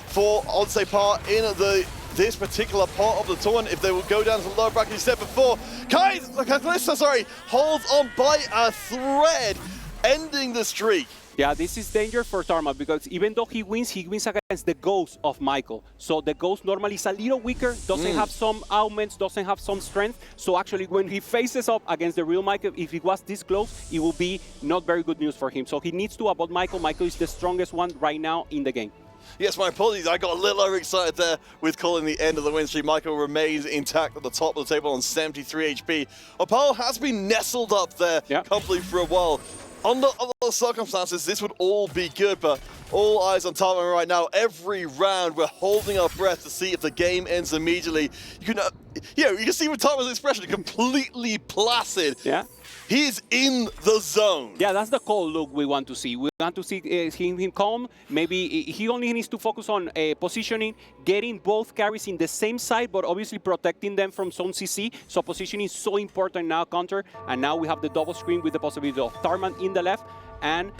for Oncepal in this particular part of the tournament. If they will go down to the lower bracket, you said before, Kalista, holds on by a thread, ending the streak. Yeah, this is danger for Tarman because even though he wins against the Ghost of Michael. So the Ghost normally is a little weaker, doesn't have some augments, doesn't have some strength. So actually when he faces up against the real Michael, if it was this close, it will be not very good news for him. So he needs to avoid Michael. Michael is the strongest one right now in the game. Yes, my apologies. I got a little overexcited there with calling the end of the win streak. Michael remains intact at the top of the table on 73 HP. Opal has been nestled up there comfortably for a while. Under other circumstances, this would all be good, but all eyes on Tartman right now. Every round, we're holding our breath to see if the game ends immediately. You can see with Tartman's expression, completely placid. Yeah. He's in the zone. Yeah, that's the cold look we want to see. We want to see him calm. Maybe he only needs to focus on positioning, getting both carries in the same side, but obviously protecting them from zone CC. So positioning is so important now, counter. And now we have the double screen with the possibility of Tartman in the left. And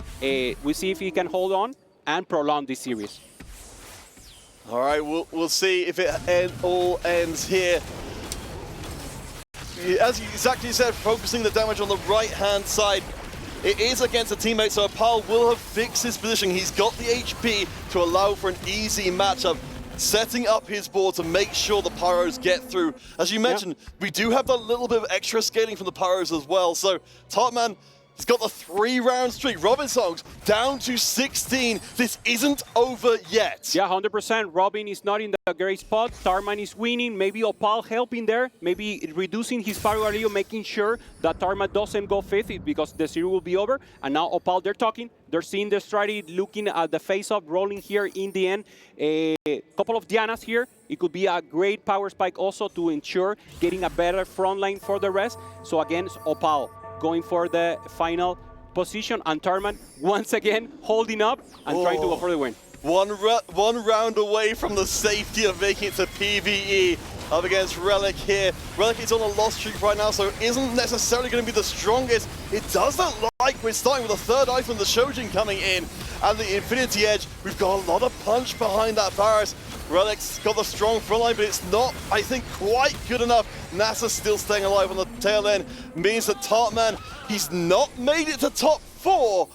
we see if he can hold on and prolong this series. All right, we'll see if it all ends here. As you exactly said, focusing the damage on the right-hand side. It is against a teammate, so Opal will have fixed his position. He's got the HP to allow for an easy matchup, setting up his board to make sure the Pyros get through. As you mentioned, we do have that little bit of extra scaling from the Pyros as well. So Tartman, he's got the 3-round streak. Robinson's down to 16. This isn't over yet. Yeah, 100%. Robin is not in the great spot. Tartman is winning. Maybe Opal helping there. Maybe reducing his power a little, making sure that Tartman doesn't go 5th because the series will be over. And now Opal, they're talking. They're seeing the strategy, looking at the face-off, rolling here in the end. A couple of Dianas here. It could be a great power spike also to ensure getting a better front line for the rest. So again, it's Opal going for the final position, and Tartman once again holding up and trying to go for the win. One round away from the safety of making it to PvE up against Relic here. Relic is on a loss streak right now, so isn't necessarily going to be the strongest. It does look like we're starting with a 3rd item, the Shojin coming in, and the Infinity Edge. We've got a lot of punch behind that Paris. Relic's got the strong front line, but it's not, I think, quite good enough. NASA's still staying alive on the tail end. Means that Tartman, he's not made it to top 4.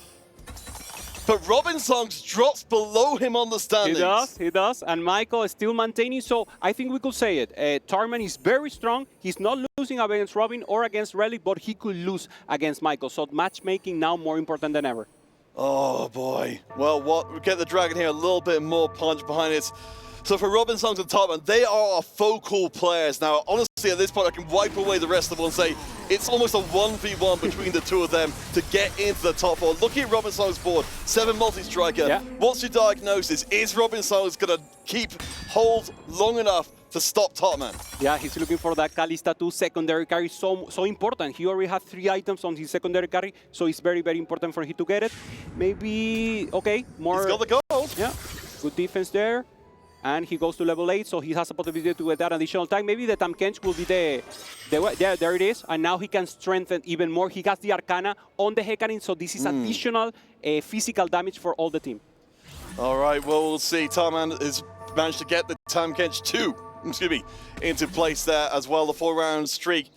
But Robinson's drops below him on the standings. He does. And Michael is still maintaining. So I think we could say it. Tartman is very strong. He's not losing against Robin or against Relic, but he could lose against Michael. So matchmaking now more important than ever. Oh, boy. Well, we get the Dragon here, a little bit more punch behind it. So for Robinsons and Tartman, they are our focal players. Now, honestly, at this point, I can wipe away the rest of them and say, it's almost a 1v1 between the two of them to get into the top 4. Looking at Robin Song's board, 7 multi-striker. Yeah. What's your diagnosis? Is Robin Song's going to keep hold long enough to stop Topman? Yeah, he's looking for that Kalista 2 secondary carry, so important. He already has 3 items on his secondary carry, so it's very, very important for him to get it. Maybe, okay, more... He's got the gold. Yeah, good defense there. And he goes to level 8, so he has a possibility to get that additional time. Maybe the Tam Kench will be yeah, there it is. And now he can strengthen even more. He has the Arcana on the Hecarim, so this is additional physical damage for all the team. All right, well, we'll see. Topman has managed to get the Tam Kench 2, into place there as well. The 4-round streak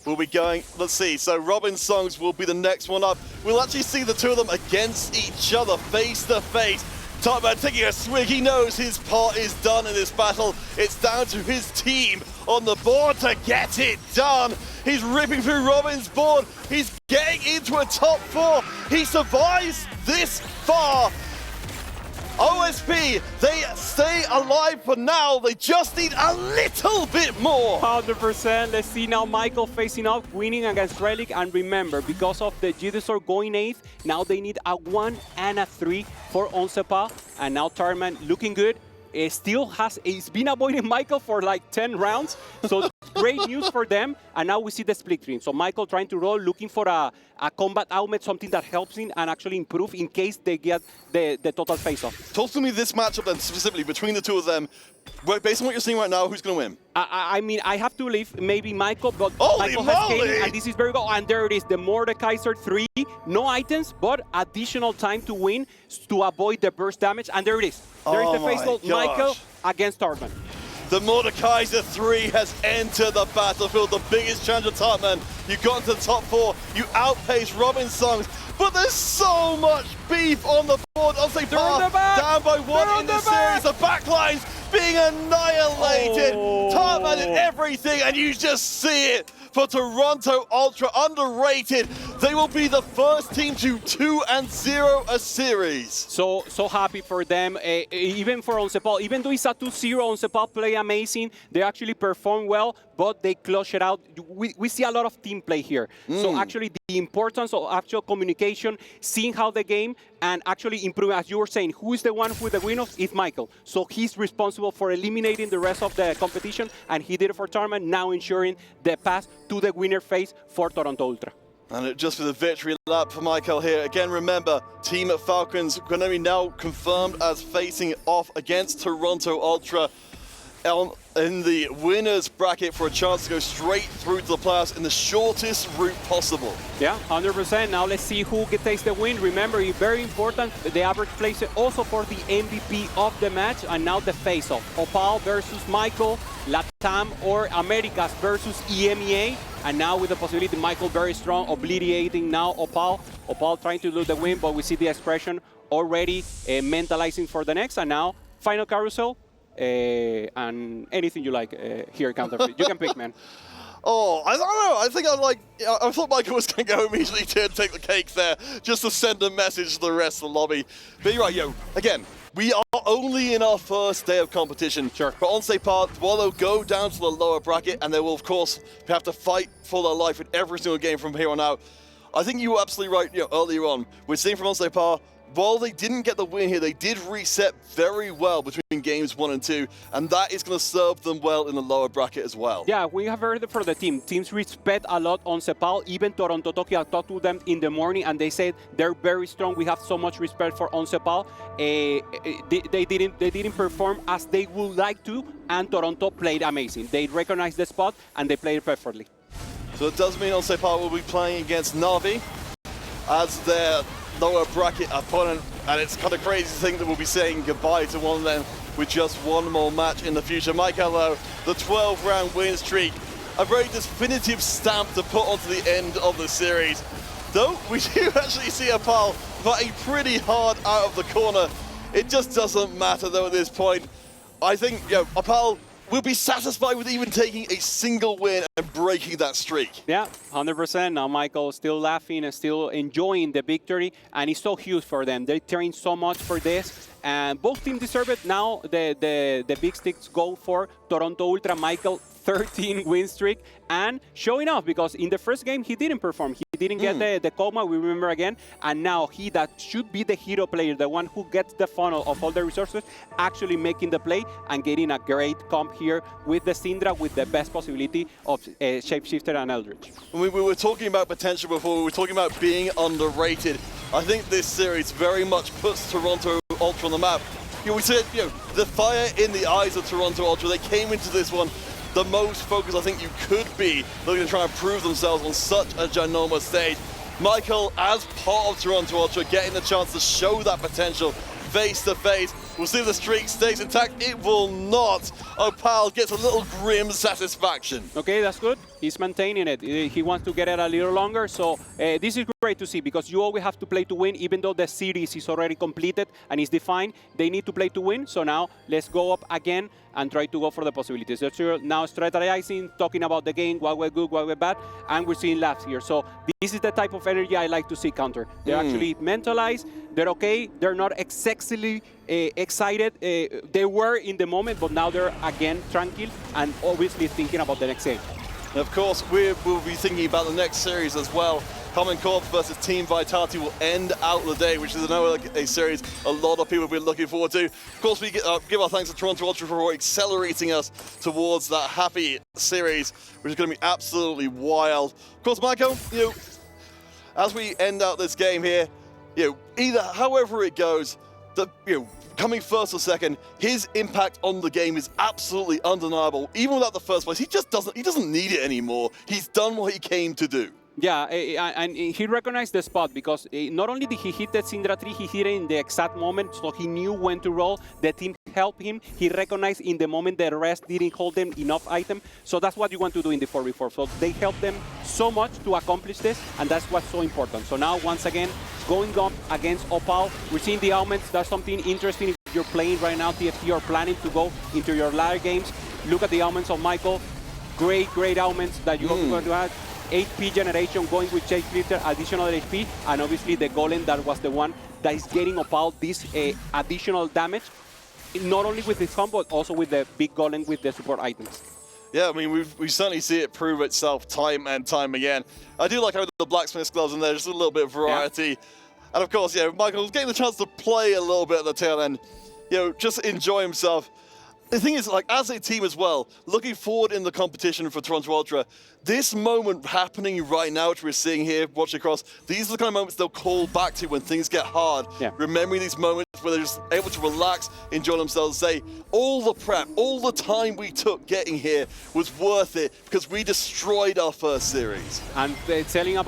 will be going. Let's see. So Robin Songs will be the next one up. We'll actually see the two of them against each other, face to face. Topman taking a swig. He knows his part is done in this battle. It's down to his team on the board to get it done. He's ripping through Robin's board. He's getting into a top 4. He survives this far. OSP, they stay alive for now. They just need a little bit more. 100%. Let's see now Michael facing off, winning against Relic. And remember, because of the Gidesaur going 8th, now they need a 1 and a 3 for Onsepa. And now Tarman looking good. It's been avoiding Michael for like 10 rounds. So great news for them. And now we see the split team. So Michael trying to roll, looking for a combat helmet, something that helps him and actually improve in case they get the total face-off. Talk to me this matchup then, specifically between the two of them. Based on what you're seeing right now, who's going to win? I mean, I have to leave maybe Michael, but Holy Michael moly! has Kaden, and this is very good. And there it is, the Mordekaiser 3. No items, but additional time to win to avoid the burst damage. And there it is. There is the face-off, Michael against Tarman. The Mordekaiser 3 has entered the battlefield, the biggest challenge of Topman. You got into the top 4, you outpaced Robin Songs, but there's so much beef on the board. I'll say down by 1 in this series. The backlines being annihilated. Topman did everything, and you just see it. For Toronto Ultra, underrated. They will be the first team to 2-0 a series. So happy for them, even for Onsepa. Even though it's a 2-0, Onsepa play amazing. They actually perform well, but they clutch it out. We see a lot of team play here. So actually the importance of actual communication, seeing how the game, and actually improving, as you were saying, who is the one with the win-offs? It's Michael. So he's responsible for eliminating the rest of the competition, and he did it for Tarman, now ensuring the pass to the winner phase for Toronto Ultra. And just for the victory lap for Michael here. Again, remember, Team Falcons going to be now confirmed as facing off against Toronto Ultra in the winners bracket for a chance to go straight through to the playoffs in the shortest route possible. Yeah, 100%. Now let's see who takes the win. Remember, it's very important, the average place also for the MVP of the match, and now the face-off. Opal versus Michael, Latam or Americas versus EMEA, and now with the possibility Michael very strong, obliterating now Opal. Opal trying to do the win, but we see the expression already mentalizing for the next, and now final carousel. And anything you like here, Counterfeit. You can pick, man. Oh, I don't know. I think I thought Michael was going to go immediately to take the cake there, just to send a message to the rest of the lobby. But you're right, again, we are only in our first day of competition. Sure. But on Sait, while they'll go down to the lower bracket, and they will, of course, have to fight for their life in every single game from here on out. I think you were absolutely right earlier on. We're seeing from on Sait, while they didn't get the win here, they did reset very well between games 1 and 2, and that is going to serve them well in the lower bracket as well. Yeah, we have heard it for the team. Teams respect a lot on Sepal. Even Toronto Tokyo, I talked to them in the morning, and they said they're very strong. We have so much respect for on Sepal. They didn't perform as they would like to, and Toronto played amazing. They recognized the spot, and they played it perfectly. So it does mean on Sepal will be playing against Na'Vi as their lower bracket opponent, and it's kind of crazy to think that we'll be saying goodbye to one of them with just one more match in the future. Michael, the 12-round win streak, a very definitive stamp to put onto the end of the series. Though we do actually see Opal fighting pretty hard out of the corner. It just doesn't matter though at this point. I think Opal will be satisfied with even taking a single win and breaking that streak. Yeah, 100%. Now Michael still laughing and still enjoying the victory, and it's so huge for them. They trained so much for this, and both teams deserve it. Now the big sticks go for Toronto Ultra. Michael, 13 win streak, and showing off because in the first game he didn't perform. He didn't get the coma, we remember again, and now he that should be the hero player, the one who gets the funnel of all the resources, actually making the play and getting a great comp here with the Syndra with the best possibility of Shapeshifter and Eldritch. We were talking about potential before, we were talking about being underrated. I think this series very much puts Toronto Ultra on the map. We said, the fire in the eyes of Toronto Ultra, they came into this one the most focused I think you could be. They're going to try and prove themselves on such a ginormous stage. Michael, as part of Toronto Ultra, getting the chance to show that potential face to face. We'll see if the streak stays intact. It will not. Opal gets a little grim satisfaction. Okay, that's good. He's maintaining it. He wants to get it a little longer. So this is great to see because you always have to play to win, even though the series is already completed and is defined. They need to play to win. So now let's go up again and try to go for the possibilities. They're now strategizing, talking about the game, what we're good, what we're bad, and we're seeing laughs here. So this is the type of energy I like to see counter. They're actually mentalized. They're okay. They're not excessively excited. They were in the moment, but now they're again tranquil and obviously thinking about the next game. And of course, we'll be thinking about the next series as well. Common Corp versus Team Vitality will end out the day, which is a series a lot of people have been looking forward to. Of course, we give our thanks to Toronto Ultra for accelerating us towards that happy series, which is going to be absolutely wild. Of course, Michael, as we end out this game here, either however it goes, coming first or second, his impact on the game is absolutely undeniable. Even without the first place, he doesn't need it anymore. He's done what he came to do. Yeah, and he recognized the spot because not only did he hit the Syndra tree, he hit it in the exact moment, so he knew when to roll. The team helped him. He recognized in the moment the rest didn't hold them enough item. So that's what you want to do in the 4v4. So they helped them so much to accomplish this, and that's what's so important. So now, once again, going up against Opal, we're seeing the augments. That's something interesting if you're playing right now TFT or planning to go into your latter games. Look at the augments of Michael. Great augments that you're going to have. HP generation going with Shapeshifter, additional HP, and obviously the Golem that was the one that is getting Opal this additional damage, not only with his combo, but also with the big Golem with the support items. Yeah, I mean, we certainly see it prove itself time and time again. I do like how the blacksmith's gloves in there, just a little bit of variety. Yeah. And of course, Michael's getting the chance to play a little bit at the tail end, just enjoy himself. The thing is, as a team as well, looking forward in the competition for Toronto Ultra, this moment happening right now, which we're seeing here, watching across, these are the kind of moments they'll call back to when things get hard. Yeah. Remembering these moments where they're just able to relax, enjoy themselves, say, all the prep, all the time we took getting here was worth it because we destroyed our first series. And telling about